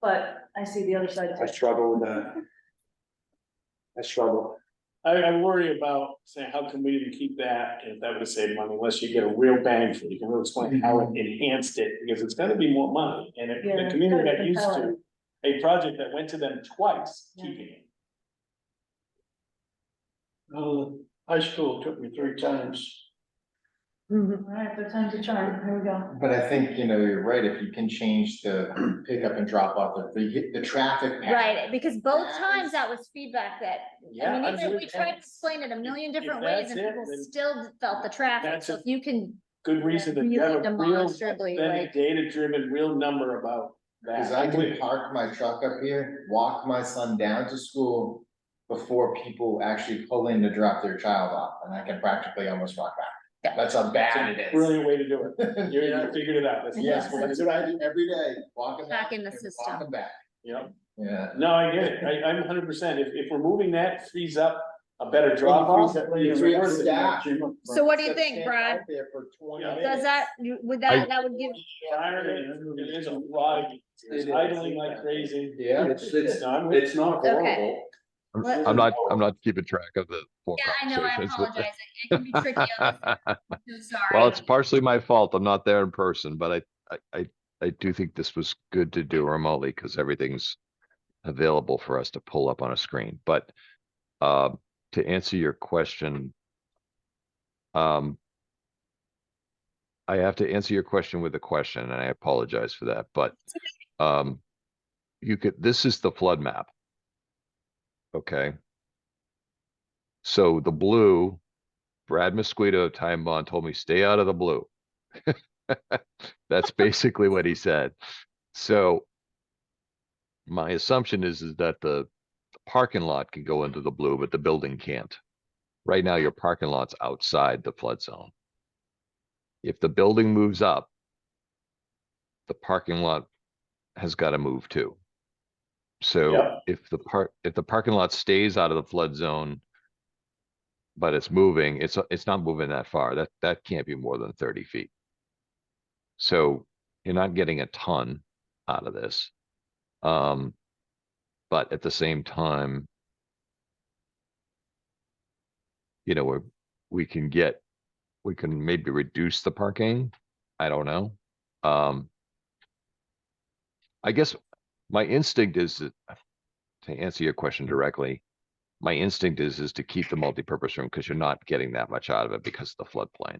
But I see the other side I too. struggle with that. I struggle. I worry about saying, how can we even keep that, and if that would save money, unless you get a real bang for it, you can really explain how it enhanced it, because it's gonna be more money, and if Yeah, the it's community gotta got be used to compelling. a project that went to them twice, Yeah. keeping it. High school took me 3 times. Alright, third time's a charm, here we go. But I think, you're right, if you can change the pickup and drop off, the traffic. pattern. Right, because both That times is- that was feedback that, Yeah, even if we tried to explain it a million different ways that's and it, people then still felt the traffic. that's So a if you can good reason to Really have a real, demonstrably, then like, data-driven, real number about Cause that. I can park my truck up here, walk my son down to school before people actually pull in to drop their child off, and I can practically almost walk back. Yeah. That's how bad it is. Brilliant way to do it. You figured it out. That's the Yes, best way to that's do what it. I do every day, walking Back back in the and system. walking back. Yep. Yeah. No, I get it. I'm 100%. If we're moving that, frees up a better drop off. It's worth it. so what do you Instead of think, standing Brad? out there for 20 Yeah. Does minutes. that, would that would give, It is a lot. It's idling like crazy. Yeah. It's No, I'm with it's not Okay. horrible. Let- I'm not keeping track of the four yeah, I know, I conversations. with apologize. It can be tricky on this. I'm so Well, sorry. it's partially my fault. I'm not there in person, but I do think this was good to do remotely because everything's available for us to pull up on a screen. But to answer your question, I have to answer your question with a question, and I apologize for that. But this is the flood map. Okay. So the blue, Brad Mosquito Time Bond told me, stay out of the blue. That's basically what he said. So my assumption is that the parking lot can go into the blue, but the building can't. Right now, your parking lot's outside the flood zone. If the building moves up, the parking lot has got to move too. So Yep. if the parking lot stays out of the flood zone, but it's moving, it's not moving that far. That can't be more than 30 feet. So you're not getting a ton out of this. But at the same time, you know, we can maybe reduce the parking. I don't know. I guess my instinct is to answer your question directly. My instinct is to keep the multipurpose room because you're not getting that much out of it because of the floodplain.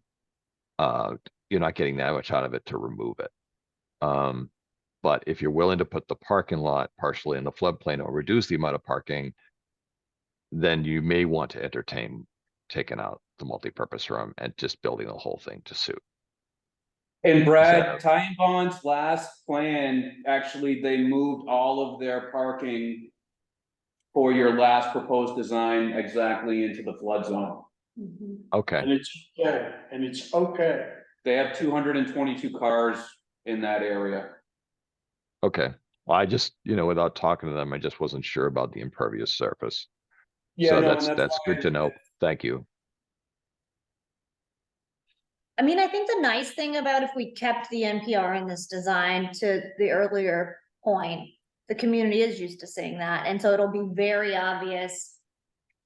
You're not getting that much out of it to remove it. But if you're willing to put the parking lot partially in the floodplain or reduce the amount of parking, then you may want to entertain taking out the multipurpose room and just building the whole thing to suit. And that Brad, Time Bond's last plan, actually, they moved all of their parking for your last proposed design exactly into the flood zone. Okay. And it's okay. They have 222 cars in that area. Okay. Well, I just, without talking to them, I just wasn't sure about the impervious surface. Yeah, So no, that's and good why- to know. Thank you. I mean, I think the nice thing about if we kept the NPR in this design, to the earlier point, the community is used to seeing that, and so it'll be very obvious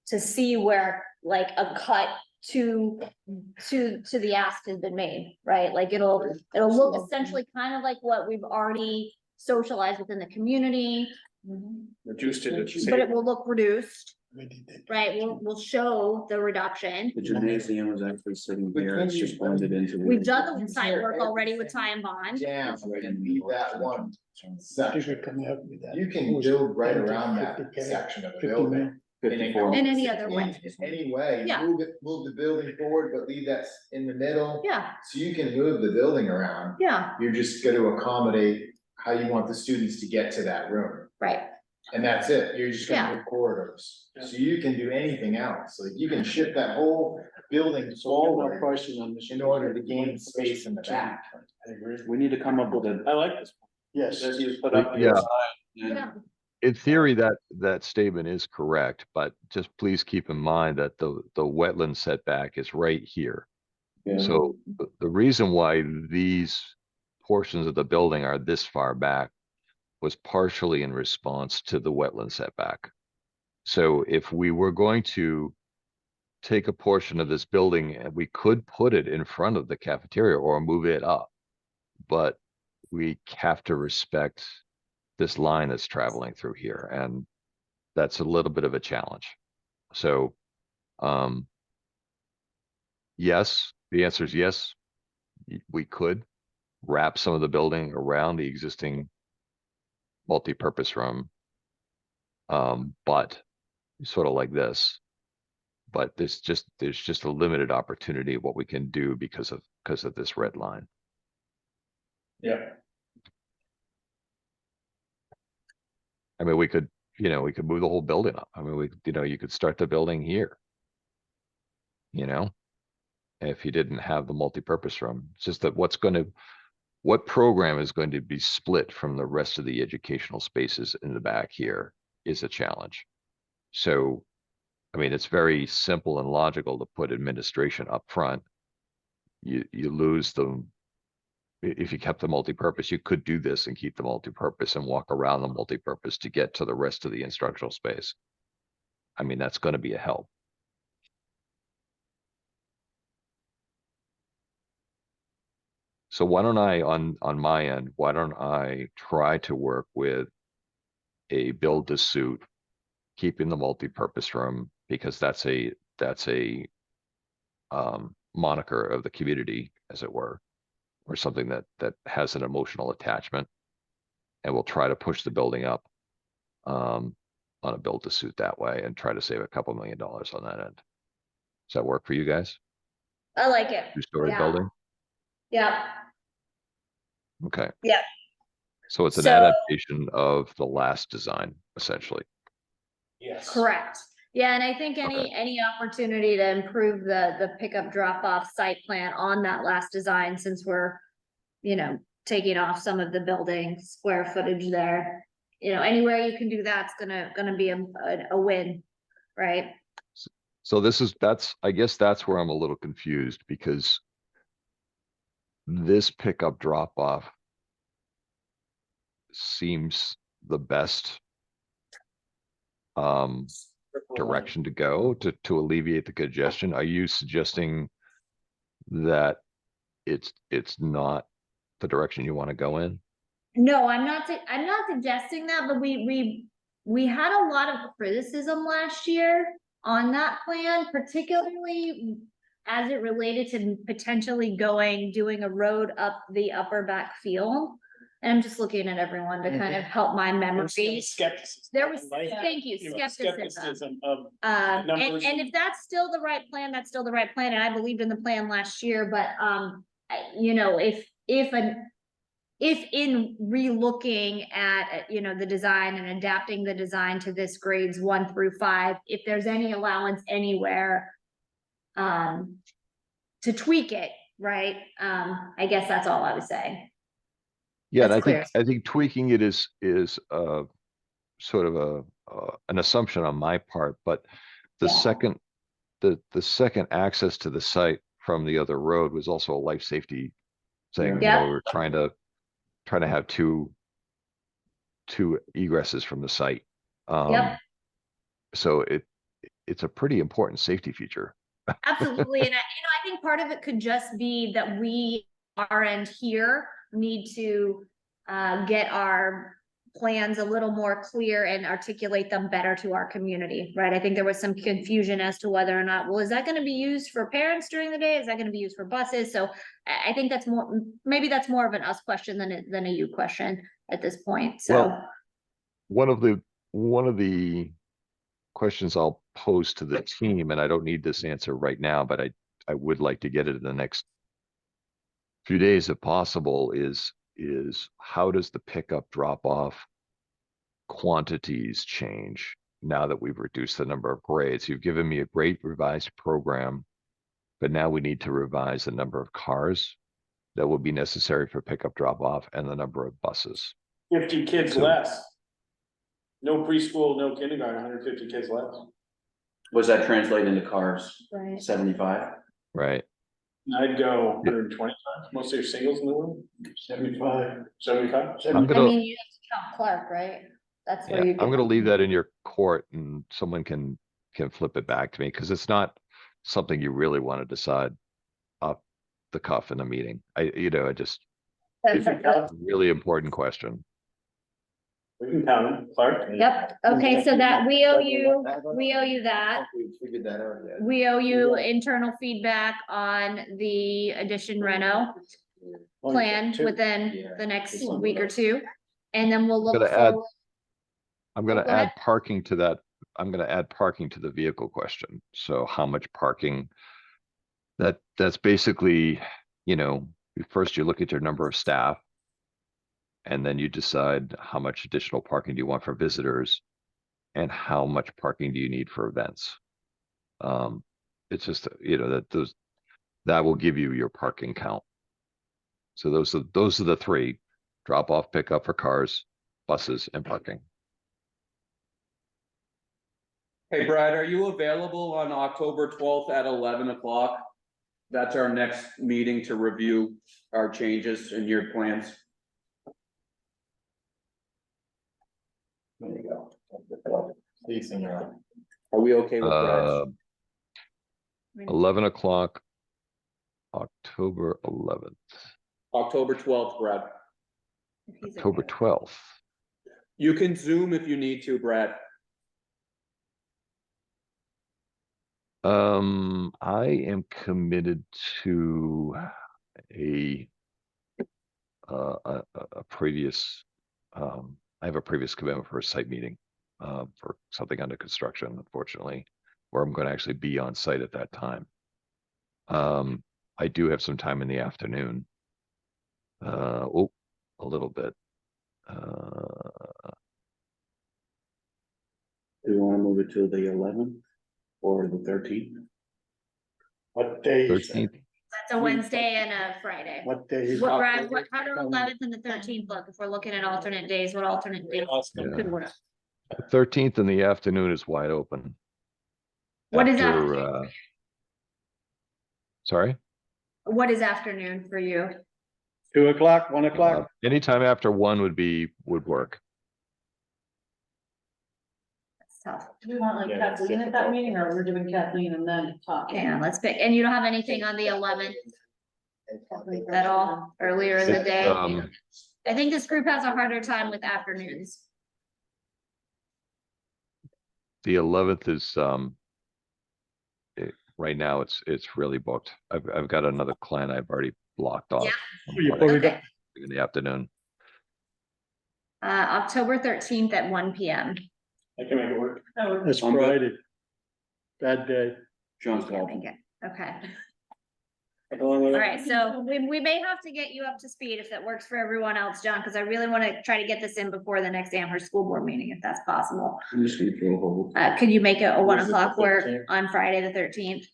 to see where like a cut to the ask has been made, right? Like it'll look essentially kind of like what we've already socialized within the community, Reduced it. but it will look reduced, right? We'll show the reduction. The gymnasium is actually sitting here, it's just blended into. the- We've done the site work already with Ty and Bond. Down and leave that one section. You can build right around that section of the building. 54. In any other way. Any way, Yeah. move the building forward, but leave that in the middle. Yeah, So you can move the building around. yeah, You're just gonna accommodate how you want the students to get to that room. right. And that's it, you're just Yeah. gonna put corridors, so you can do anything else, like you can shift that whole building So one more forward question on this. in order to gain space in the back. I agree. We need to come up with a, I like this. Yes. As you put up. Yeah. Yeah. In theory, that statement is correct, but just please keep in mind that the wetland setback is right here. yeah, So the reason why these portions of the building are this far back was partially in response to the wetland setback. So if we were going to take a portion of this building and we could put it in front of the cafeteria or move it up, but we have to respect this line that's traveling through here, and that's a little bit of a challenge. So, yes, the answer is yes. We could wrap some of the building around the existing multi-purpose room. But sort of like this, but there's just a limited opportunity of what we can do because of this red line. Yeah. I mean, we could move the whole building up. I mean, you could start the building here. If you didn't have the multipurpose room, it's just that what program is going to be split from the rest of the educational spaces in the back here is a challenge. So, I mean, it's very simple and logical to put administration up front. You lose if you kept the multipurpose, you could do this and keep the multipurpose and walk around the multipurpose to get to the rest of the instructional space. I mean, that's going to be a help. So why don't I, on my end, why don't I try to work with a build to suit, keeping the multipurpose room, because that's a moniker of the community, as it were, or something that has an emotional attachment. And we'll try to push the building up on a build to suit that way and try to save a couple $1 million on that end. Does that work for you guys? I like it. Two-story Yeah. building? Yeah, Okay. yeah. So it's an So- adaptation of the last design, essentially. Yes. Correct. Yeah, and I think Okay. any opportunity to improve the pickup drop off site plan on that last design, since we're, taking off some of the building square footage there. Anywhere you can do that's gonna be a win, right? So I guess that's where I'm a little confused, because this pickup drop off seems the best direction to go to alleviate the congestion. Are you suggesting that it's not the direction you want to go in? No, I'm not suggesting that, but we had a lot of criticism last year on that plan, particularly as it related to potentially doing a road up the upper back field. And I'm just looking at everyone to kind of help my memory. Skepticism. There was, Right? thank you, skepticism. Skepticism of. And numbers. if that's still the right plan, that's still the right plan, and I believed in the plan last year, but, if in re-looking at, the design and adapting the design to this grades 1 through 5, if there's any allowance anywhere, to tweak it, right? I guess that's all I was saying. Yeah, and That's I think tweaking it is sort of an assumption on my part, but the Yeah. second access to the site from the other road was also a life safety thing. Yeah. We were trying to have two egresses from the site. Yep. So it's a pretty important safety feature. Absolutely, and I think part of it could just be that we, our end here, need to get our plans a little more clear and articulate them better to our community, right? I think there was some confusion as to whether or not, well, is that gonna be used for parents during the day? Is that gonna be used for buses? So I think maybe that's more of an us question than a you question at this point, so. Well, one of the questions I'll pose to the team, and I don't need this answer right now, but I would like to get it in the next few days if possible, is how does the pickup drop off quantities change now that we've reduced the number of grades? You've given me a great revised program, but now we need to revise the number of cars that will be necessary for pickup drop off and the number of buses. 50 kids So- less. No preschool, no kindergarten, 150 kids less. Was that translate into cars? Right. 75? Right. I'd go 125, mostly are singles in the room. 75. 75? I'm gonna, You have to count Clark, right? That's where yeah, you. I'm gonna leave that in your court, and someone can flip it back to me, because it's not something you really want to decide off the cuff in a meeting. It's a really important question. We can count them, Clark. Yep, okay, so that, we owe you that. We figured that out yet. We owe you internal feedback on the addition reno plan within the next week or two. And then we'll look Gonna add- forward. I'm gonna Go ahead. add parking to that I'm gonna add parking to the vehicle question. So how much parking? That's basically, you know, first you look at your number of staff. And then you decide how much additional parking do you want for visitors? And how much parking do you need for events? It's just, you know, that will give you your parking count. So those are the three: drop off, pick up for cars, buses, and parking. Hey Brad, are you available on October 12th at 11 o'clock? That's our next meeting to review our changes in your plans. There you go. Facing your- Are we okay with Brad's? 11 o'clock, October 11th, October 12th, Brad. If he's October okay. 12th. You can Zoom if you need to, Brad. I am committed to a previous, I have a previous commitment for a site meeting, for something under construction, unfortunately, where I'm gonna actually be on site at that time. I do have some time in the afternoon. A little bit. Do you want to move it to the 11th or the 13th? What day is that? 13th, That's a Wednesday and a Friday. What day is What, that? Brad, how do 11th and the 13th look? If we're looking at alternate days, what alternate days Yeah. could work? 13th in the afternoon is wide open. What is After, afternoon? Sorry? What is afternoon for you? 2 o'clock, 1 o'clock? Anytime after 1 would work. That's tough. Do we want like Yeah, Kathleen at that meeting, or we're doing Kathleen and then talk? Yeah, let's pick, and you don't have anything on the 11th at all, earlier in the day? I think this group has a harder time with afternoons. The 11th is, right now it's really booked. I've got another client I've already blocked off. You probably got- Okay, In the afternoon. October 13th at 1 PM. I can make it work. It's I'm good. Friday. Bad day. John's Can't call. make it. Okay, All all right, so we may have to get you up to speed if that works for everyone else, John, because I really want to try to get this in before the next Amherst School Board meeting, if that's possible. I'm just gonna throw a hold. Could you make it a 1 Was it the o'clock work 13th? on Friday, the 13th?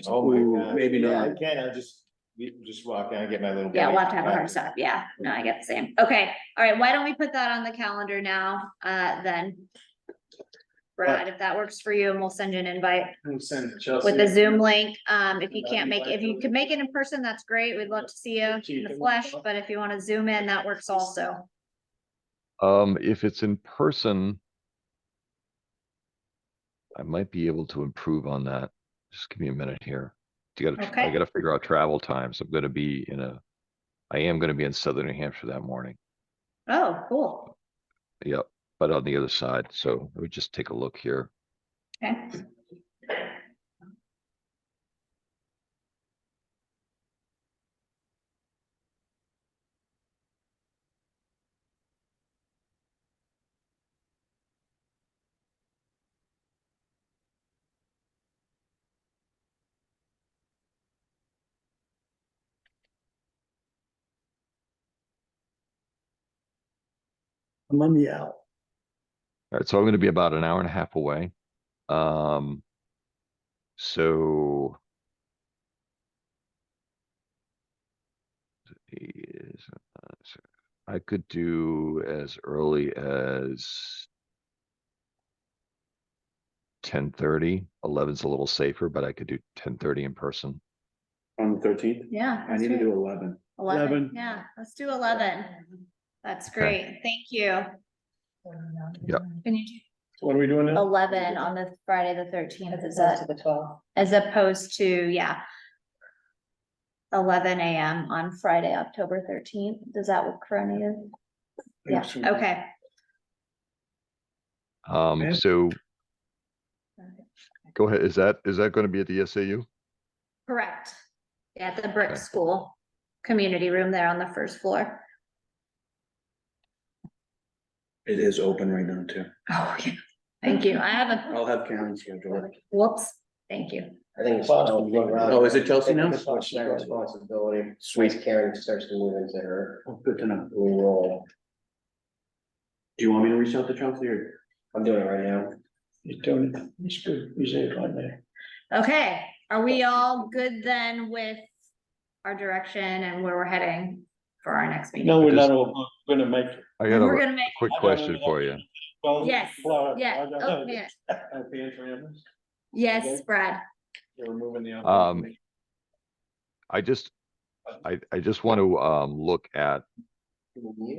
Oh my Ooh, God. maybe Yeah, not. I can, I'll just walk in and get my little. Yeah, we'll have to bag. have a hard stop. Yeah, no, I get the same. Okay, all right, why don't we put that on the calendar now, then? Brad, if that works for you, and we'll send you an invite We'll send Chelsea. with the Zoom link. If you can't make, if you could make it in person, that's great. We'd love to see you in the flesh, but if you want to zoom in, that works also. If it's in person, I might be able to improve on that. Just give me a minute here. I Okay. gotta figure out travel times. I am gonna be in southern New Hampshire that morning. Oh, cool. Yep, but on the other side. So let me just take a look here. Okay. I'm on the owl. All right, so I'm gonna be about an hour and a half away. So. I could do as early as 10:30. 11's a little safer, but I could do 10:30 in person. On the 13th? Yeah. I that's need to great. do 11. 11, yeah, let's do 11. That's Okay. great. Thank you. Yep. Can you do What are we doing now? 11 on the Friday, the 13th, is As that, the 12th. as opposed to, yeah. 11 AM on Friday, October 13th. Does that work for any of? Yeah, okay. So. Go ahead. Is that gonna be at the SAU? Correct. Yeah, at the brick Okay. school, community room there on the first floor. It is open right now too. Oh, yeah. Thank you. I have a, I'll have Karen schedule it. whoops, thank you. I think it's. Oh, is it Chelsea now? It's their responsibility. Sweet. Once Karen starts to move into her Oh, good to know. new role. Do you want me to reach out to Chelsea or? I'm doing it right now. He's doing it, he's good, he's right there. Okay, are we all good then with our direction and where we're heading for our next meeting? No, we're Just- not all gonna make it. I got We're a gonna make, quick question for you. Well, yes, well, yeah, I- oh, yeah, yes, Okay. Brad. You're removing the. I just want to look at,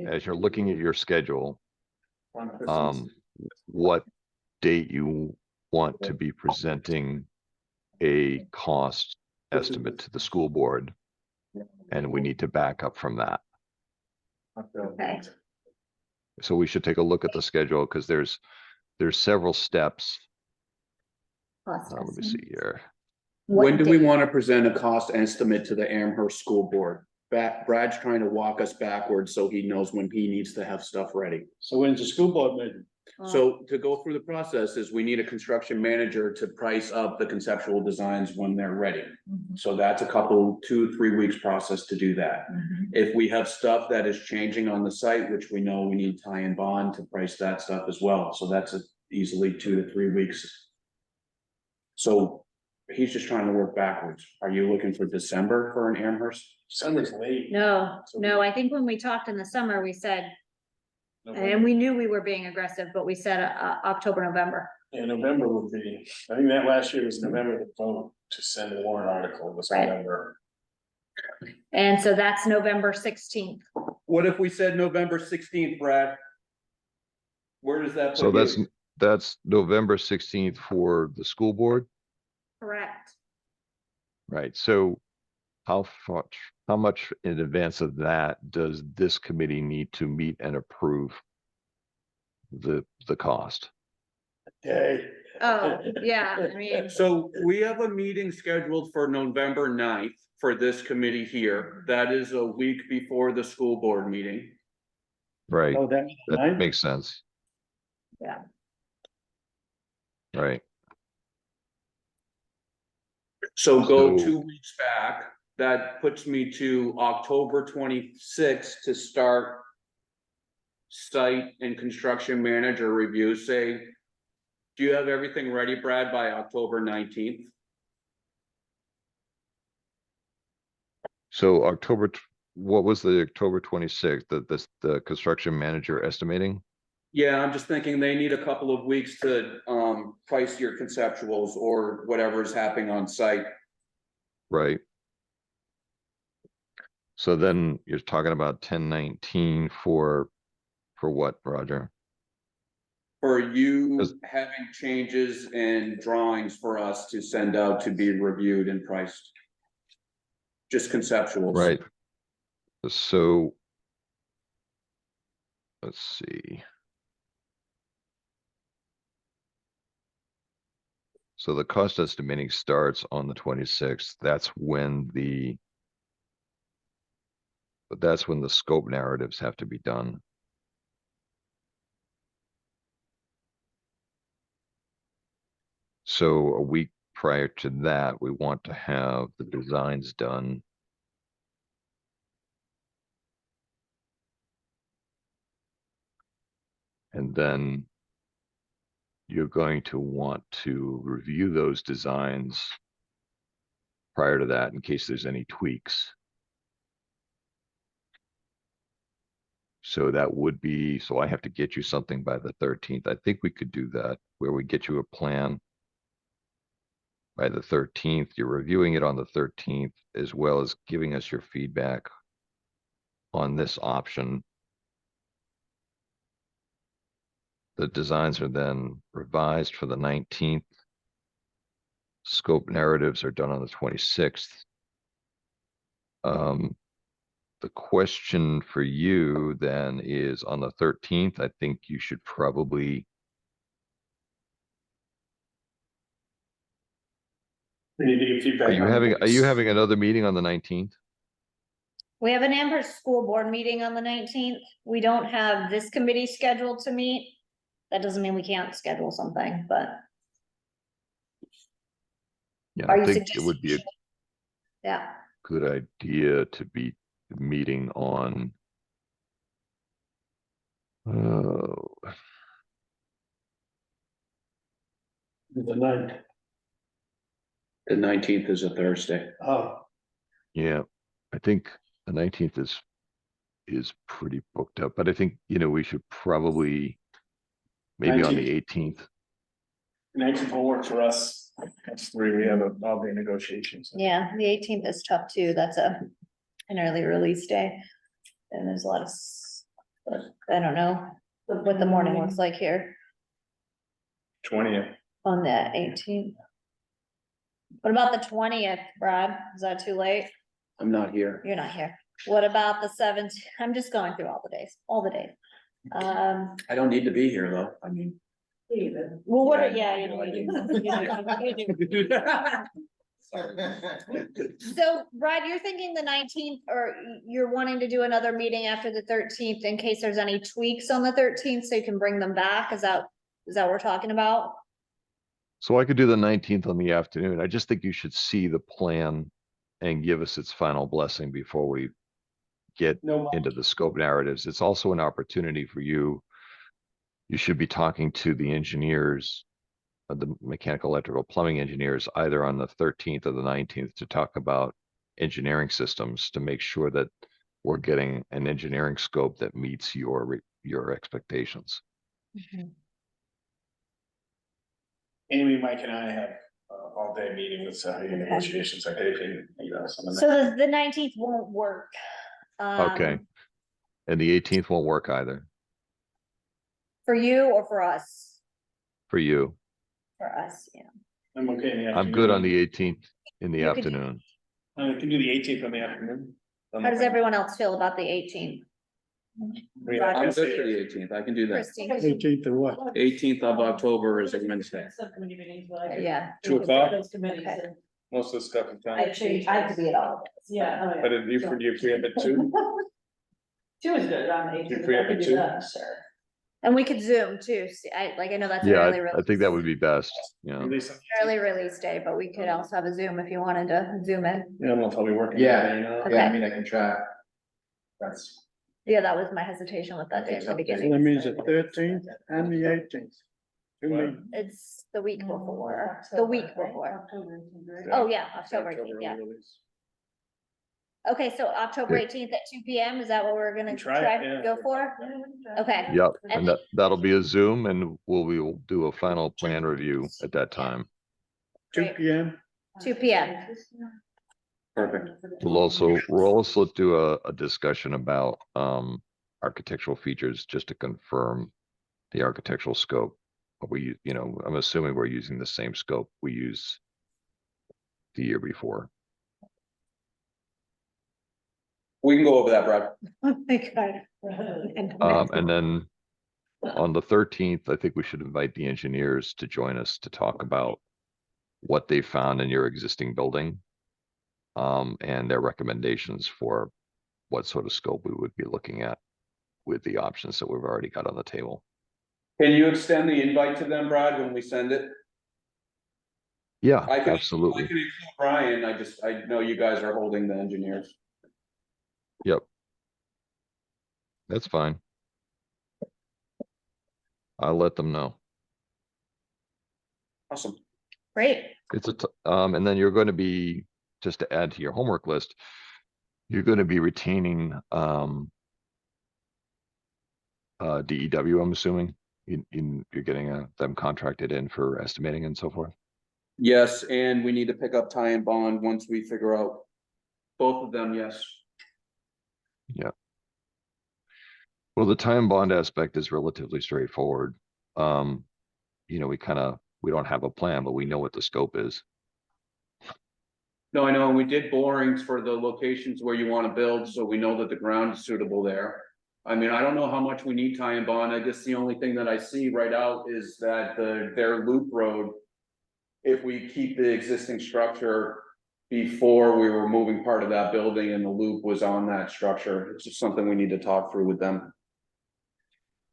as you're looking at your schedule, what date you want to be presenting a cost estimate to the school board, and we need to back up from that. Okay, So we should take a look at the schedule, because there's several steps. Let me see here. When do we want to present a cost estimate to the Amherst School Board? Brad's trying to walk us backwards so he knows when he needs to have stuff ready. So when's the school board meeting? So to go through the process is we need a construction manager to price up the conceptual designs when they're ready. So that's a couple, 2-3 weeks process to do that. If we have stuff that is changing on the site, which we know we need tie and bond to price that stuff as well. So that's easily 2 to 3 weeks. So he's just trying to work backwards. Are you looking for December for an Amherst? Summer's late. no, I think when we talked in the summer, we said, and we knew we were being aggressive, but we said, October, November. Yeah, November would be, I think that last year was November, the vote to send the warrant article was Right. November. And so that's November 16th. What if we said November 16th, Brad? Where does that put So you? that's November 16th for the school board, Correct. right? So how much in advance of that does this committee need to meet and approve the cost? Okay. Oh, yeah, I mean, So we have a meeting scheduled for November 9th for this committee here. That is a week before the school board meeting. Right, Oh, that's that nine? makes sense. Yeah. Right, So go So- 2 weeks back. That puts me to October 26th to start site and construction manager review. Say, do you have everything ready, Brad, by October 19th? so what was the October 26th, the construction manager estimating? Yeah, I'm just thinking they need a couple of weeks to price your conceptuals or whatever is happening on site. Right. So then you're talking about 10/19 for what, Roger? For you Does- having changes and drawings for us to send out to be reviewed and priced. Just conceptuals. Right. So let's see. So the cost estimating starts on the 26th. That's when the scope narratives have to be done. So a week prior to that, we want to have the designs done. And then you're going to want to review those designs prior to that in case there's any tweaks. So that would be, so I have to get you something by the 13th. I think we could do that, where we get you a plan by the 13th. You're reviewing it on the 13th, as well as giving us your feedback on this option. The designs are then revised for the 19th. Scope narratives are done on the 26th. The question for you then is, on the 13th, I think you should probably, We need to get feedback. are you having another meeting on the 19th? We have an Amherst School Board meeting on the 19th. We don't have this committee scheduled to meet. that doesn't mean we can't schedule something, but Yeah, Are I you think it would be a yeah. good idea to be meeting on. Uh, The ninth. The 19th is a Thursday. Oh, yeah, I think the 19th is pretty booked up, but I think, we should probably maybe on the 18th. 19th will work for us. That's three, we have all the negotiations. Yeah, the 18th is tough too. That's an early release day. And there's a lot of, I don't know what the morning looks like here 20th. on the 18th. What about the 20th, Brad? Is that too late? I'm not here. You're not here. What about the 17th? I'm just going through all the days. I don't need to be here though. I mean. Well, what are, yeah, you know, you do. So, Brad, you're thinking the 19th, or you're wanting to do another meeting after the 13th in case there's any tweaks on the 13th, so you can bring them back? Is that what we're talking about? So I could do the 19th on the afternoon. I just think you should see the plan and give us its final blessing before we get No, into the scope narratives. It's also an opportunity for you. You should be talking to the engineers, the mechanical, electrical, plumbing engineers, either on the 13th or the 19th to talk about engineering systems to make sure that we're getting an engineering scope that meets your expectations. Amy, Mike and I have all day meeting with negotiations, like anything, some of that. So the 19th won't work. Okay. And the 18th won't work either For you or for us? for you. For us, yeah. I'm okay in the I'm good on afternoon. the 18th in the You could do- afternoon. I can do the 18th in the afternoon. How does everyone else feel about the 18th? I'm good for the 18th. I can do that. Christine? 18th or what? 18th of October is a Wednesday. Subcommittee meetings, but I. Yeah. 2 o'clock? Those committees, Okay. and Most of the stuff in I town. have to be at all of this. yeah, oh, yeah. But if you free up at 2? 2 is good on the 18th. You free up I could at do 2? that, Sure. And we could Zoom too. See, I know that's an Yeah, early I think that would be best. Yeah. Release. early release day, but we could also have a Zoom if you wanted to Zoom in. Yeah, I don't know if I'll be working. Yeah, you know? Okay. Yeah, I mean, I can try. That's. Yeah, that was my hesitation with that day at the So beginning. that means the 13th and the 18th. Two What? meetings. It's the week before, the week before. Oh, yeah, October 18th, yeah. release. Okay, so October 18th at 2 PM, is that what we're gonna Try it, try yeah. to go for? Okay. Yep, And and that'll be a Zoom and we will do a final plan review at that time. 2 Great. PM. 2 PM. Perfect. We'll also do a discussion about architectural features just to confirm the architectural scope. But I'm assuming we're using the same scope we used the year before. We can go over that, Brad. Oh my God. And then on the 13th, I think we should invite the engineers to join us to talk about what they found in your existing building. And their recommendations for what sort of scope we would be looking at with the options that we've already got on the table. Can you extend the invite to them, Brad, when we send it? Yeah, I can absolutely. include Brian, I know you guys are holding the engineers. Yep. That's fine. I'll let them know. Awesome. Great. And then you're going to be, just to add to your homework list, you're going to be retaining DEW, I'm assuming. You're getting them contracted in for estimating and so forth. Yes, and we need to pick up tie and bond once we figure out both of them, yes. Yeah. Well, the time bond aspect is relatively straightforward. We don't have a plan, but we know what the scope is. No, I know, and we did borings for the locations where you want to build, so we know that the ground is suitable there. I mean, I don't know how much we need tie and bond. I guess the only thing that I see right out is that their loop road, if we keep the existing structure before we were moving part of that building and the loop was on that structure, it's just something we need to talk through with them.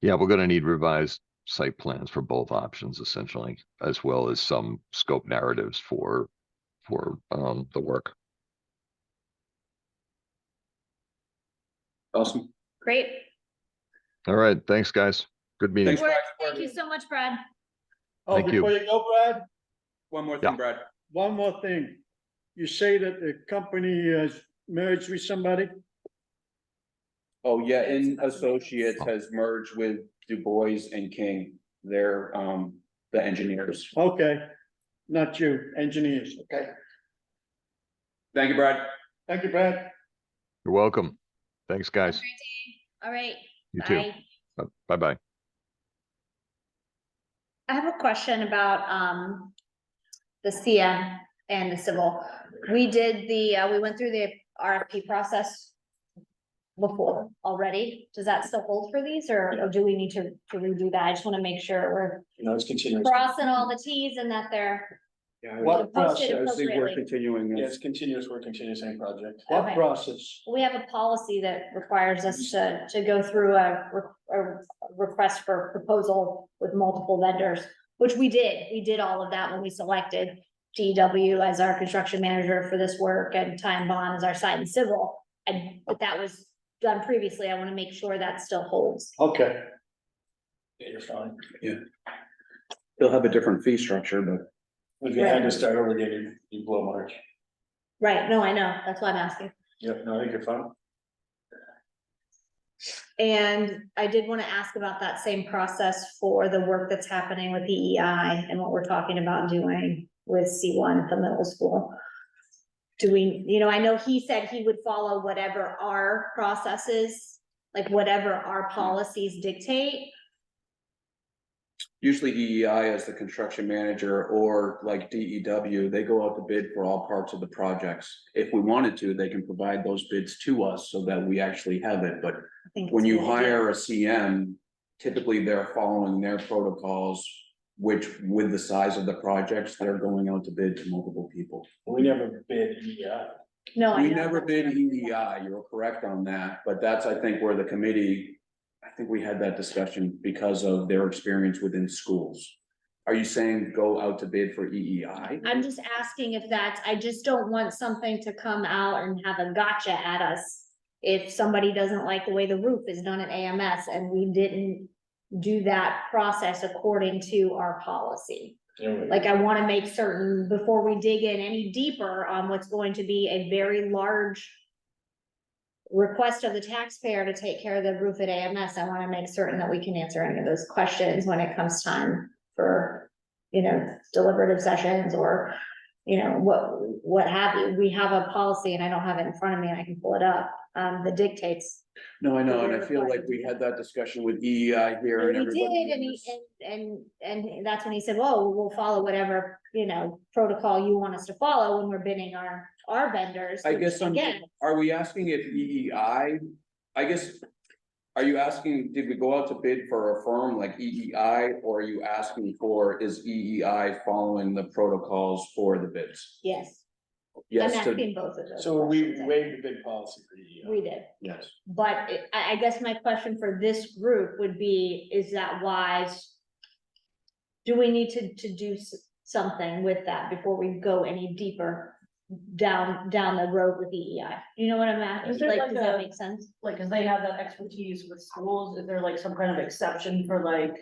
Yeah, we're going to need revised site plans for both options essentially, as well as some scope narratives for the work. Awesome. Great. All right, thanks, guys. Good meeting. Thanks, Good work. Brad. Thank you so much, Brad. Oh, Thank you. before you go, Brad, One more Yeah. thing, Brad. one more thing. You say that the company has merged with somebody? Oh, yeah, and Associates has merged with Du Bois and King. They're, the engineers. Okay, not you, engineers, okay? Thank you, Brad. Thank you, Brad. You're welcome. Thanks, Have a guys. great day. All right. You too. Bye. Bye-bye. I have a question about, the CM and the civil. We did we went through the RFP process before already. Does that still hold for these, or do we need to redo that? I just wanna make sure we're It's continuous. crossing all the Ts and that they're What posted process? I think we're appropriately. continuing Yeah, this. it's continuous, we're continuing same project. What Okay. process? We have a policy that requires us to go through a request for proposal with multiple vendors, which we did. We did all of that when we selected DW as our construction manager for this work and Time Bond as our site and civil. But that was done previously. I want to make sure that still holds. Okay, Yeah, you're fine. They'll have a different fee structure, but If you had to start over again, you blow March. Right, no, I know. That's why I'm asking. Yep, no, I think you're fine. And I did want to ask about that same process for the work that's happening with EEI and what we're talking about doing with C1 at the middle school. Do we, I know he said he would follow whatever our process is, like whatever our policies dictate. usually EEI as the construction manager or like DEW, they go out to bid for all parts of the projects. If we wanted to, they can provide those bids to us so that we actually have it, but I think when it's a you good idea. hire a CM, typically they're following their protocols, which with the size of the projects, they're going out to bid to multiple people. We never bid EI. No, I We know. never bid EEI, you're correct on that, but that's, I think, where the committee, I think we had that discussion because of their experience within schools. Are you saying go out to bid for E EEI? I'm just asking if I just don't want something to come out and have a gotcha at us. If somebody doesn't like the way the roof is done at AMS and we didn't do that process according to our policy. Like, I wanna make certain before we dig in any deeper on what's going to be a very large request of the taxpayer to take care of the roof at AMS, I wanna make certain that we can answer any of those questions when it comes time for, deliberative sessions or, what have you. We have a policy and I don't have it in front of me and I can pull it up, that dictates. No, I know, and I feel like we had that discussion with EEI here and We did, everybody. and that's when he said, well, we'll follow whatever, protocol you want us to follow when we're bidding our vendors. I which, guess again, are we asking if EEI, I guess, are you asking, did we go out to bid for a firm like EEI, or are you asking for, is EEI following the protocols for the bids? yes, I'm Yes, to, asking both of those. So we questions, I waived the bid policy for EI. We did, yes. but I guess my question for this group would be, is that wise? Do we need to do something with that before we go any deeper down the road with EEI? You know what I'm at? Is there Like, like does that a- make sense? Like, cause they have that expertise with schools, is there like some kind of exception for like,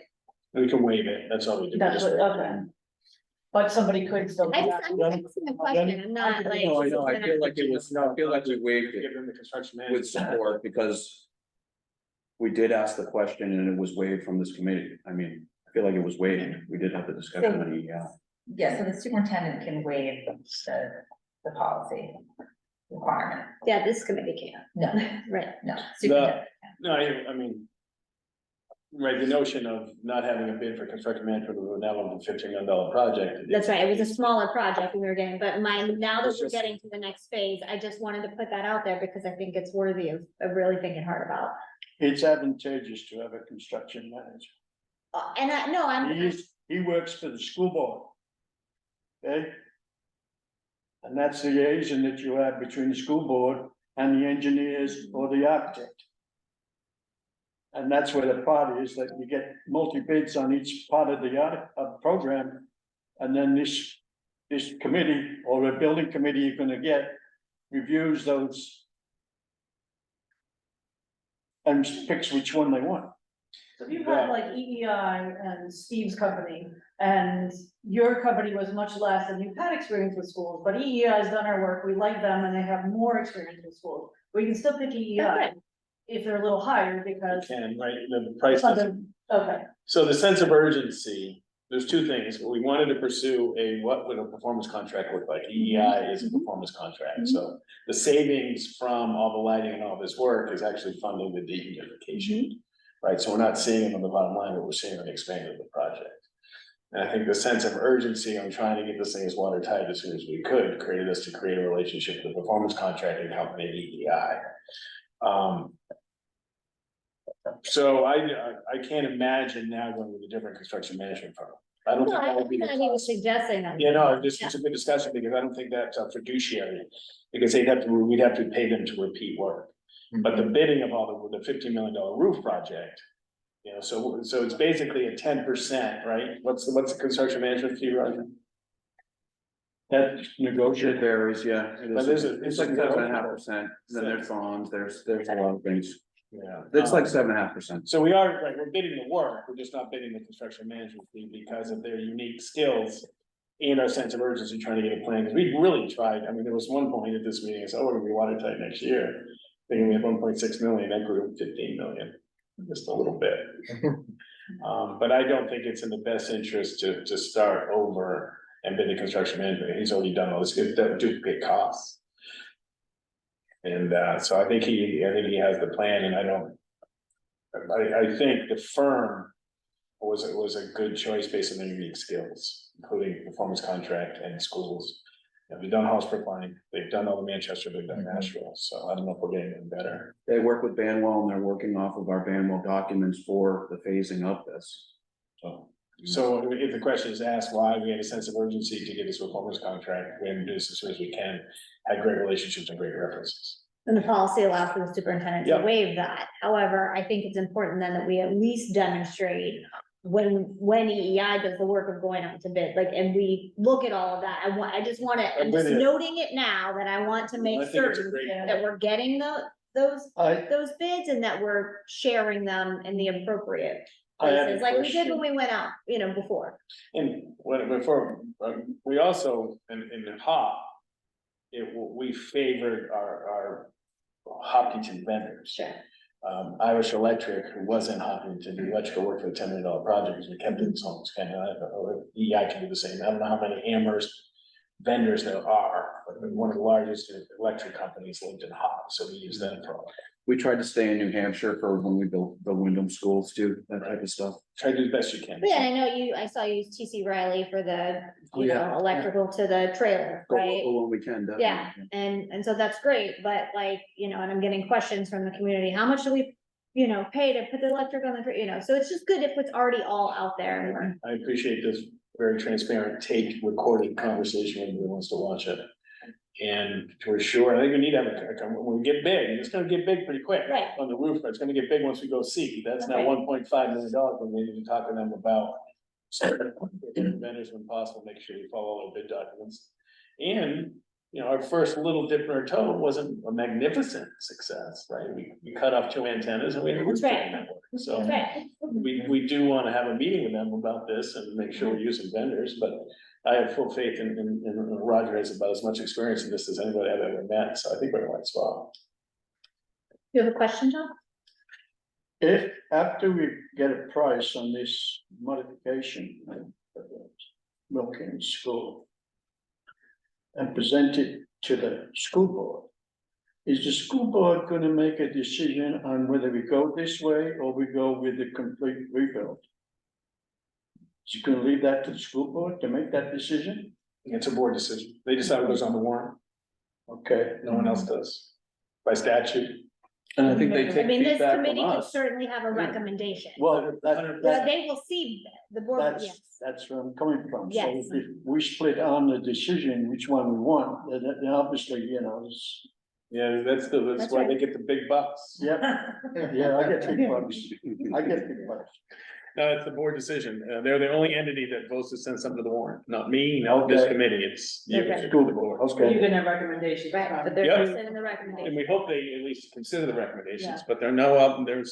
We can waive it, that's all we do. that's what, okay. But somebody could still. do I'm that. asking a question, I'm not like. No, I know, I feel like we waived it Give them the construction with manager. support because we did ask the question and it was waived from this committee. I mean, I feel like it was waived. We did have the discussion on EEI. Yeah, so the superintendent can waive the policy requirement. Yeah, this committee can't, No, right? no. superintendent can. No, I mean. Right, the notion of not having a bid for construction management of now of a $15 million project. That's right, it was a smaller project we were getting, but now that It's we're just- getting to the next phase, I just wanted to put that out there because I think it's worthy of really thinking hard about. it's advantageous to have a construction manager. He works for the school board. Okay? And that's the liaison that you have between the school board and the engineers or the architect. And that's where the part is, that you get multi-bids on each part of the program. And then this committee or a building committee you're gonna get reviews those and picks which one they want. So if you had like EEI and Steve's company, and your company was much less, and you've had experience with schools, but EEI has done our work, we like them, and they have more experience with schools. We can still pick EEI if they're a little higher, because. Can, right, the price. Okay, So the sense of urgency, there's two things. We wanted to pursue what would a performance contract look like? EEI is a performance contract, so the savings from all the lighting and all this work is actually funding the dehumidification. Right, so we're not seeing it on the bottom line, but we're seeing an expansion of the project. And I think the sense of urgency on trying to get this thing as watertight as soon as we could created us to create a relationship with the performance contracting company, EEI. So I can't imagine now going with a different construction management firm. I don't think that would be the He was cost. suggesting that. You know, it's a good discussion because I don't think that's a fiduciary, because we'd have to pay them to repeat work. But the bidding of all the $15 million roof project, you know, so it's basically a 10%, right? What's the construction management fee, Roger? That's It negotiated. varies, yeah. It But is. there's It's like 7.5%, then there's bonds, there's a lot of things. Yeah. It's like 7.5%. So we are, right, we're bidding the work, we're just not bidding the construction management fee because of their unique skills and our sense of urgency trying to get a plan, because we really tried. I mean, there was one point at this meeting, I said, oh, we're gonna be watertight next year. Thinking we had 1.6 million, that grew to 15 million, just a little bit. But I don't think it's in the best interest to start over and bid the construction management. He's already done all this, that duplicate costs. And so I think he has the plan, and I think the firm was a good choice based on their unique skills, including performance contract and schools. And they've done Hallsbrook, they've done all the Manchester, they've done Nashville, so I don't know if we're getting any better. They work with Banwell and they're working off of our Banwell documents for the phasing of this. So if the question is asked why we had a sense of urgency to get this performance contract, we had to do this as soon as we can, had great relationships and great references. And the policy allows for the superintendent to Yep. waive that. However, I think it's important then that we at least demonstrate when EEI does the work of going out to bid, like, and we look at all of that. I just want to, I'm just with you. noting it now that I want to make I think it's a certain great that we're getting those bids and that we're sharing them in the appropriate I have a places, like we did when question. we went out, before. And before, we also, in the HOP, we favored our Hopkinton vendors. Sure. Irish Electric, who was in Hopkinton, the electrical work for the $10 million project, because we kept it in homes, kind of, EI can do the same. I don't know how many Amherst vendors there are, but one of the largest electric companies lived in Hop, so we use them for all. We tried to stay in New Hampshire for when we built the Wyndham schools too, that type of stuff. Try to do the best you can. But yeah, I know I saw you use TC Riley for the, electrical to the trailer, Go right? when we can, definitely. Yeah, and so that's great, but like, and I'm getting questions from the community, how much do we, pay to put the electric on the, so it's just good if it's already all out there and we're. I appreciate this very transparent tape recorded conversation when anyone wants to watch it. And for sure, I think we need to have when we get big, it's gonna get big pretty quick. Right. On the roof, but it's gonna get big once we go see. That's not Okay. $1.5 million, but we need to talk to them about. Vendors when possible, make sure we follow all the bid documents. And, our first little dip in our toe wasn't a magnificent success, right? We cut off 2 antennas and we had a roof That's right. network. So Okay. we do wanna have a meeting with them about this and make sure we're using vendors, but I have full faith in Roger has about as much experience in this as anybody I've ever met, so I think we're in the right spot. You have a question, John? If, after we get a price on this modification of Wilkins School and present it to the school board, is the school board gonna make a decision on whether we go this way or we go with the complete rebuild? Is it gonna leave that to the school board to make that decision? It's a board decision. They decide what goes on the warrant. Okay. No one else does. By statute. And I think they I take mean, this feedback from committee could us. certainly have a Yeah. recommendation. Well, But they will see the board, yes. that's where I'm coming from. So Yes. if we split on the decision, which one we want, then obviously, Yeah, that's That's why right. they get the big bucks. Yep, yeah, I get big bucks. I get big bucks. No, it's the board decision. They're the only entity that votes to send something to the warrant, not me, not this Okay. committee. It's you, Okay. school board. You Okay, can have recommendations. Right, from- but they're Yep. sending the And recommendation. we hope they at least consider the recommendations, Yeah. but there's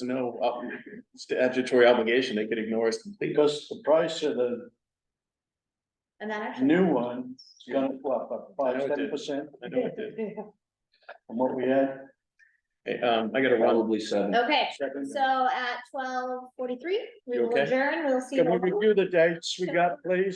no statutory obligation. They could ignore us completely. because the price of the And that actually. new one is gonna, what, about I know it 5-7% I know it did. from what we had? Hey, I gotta run. Probably 7. Okay, Second. so at 12:43, we You will okay? adjourn. We'll see you. Can we review the dates we got, please?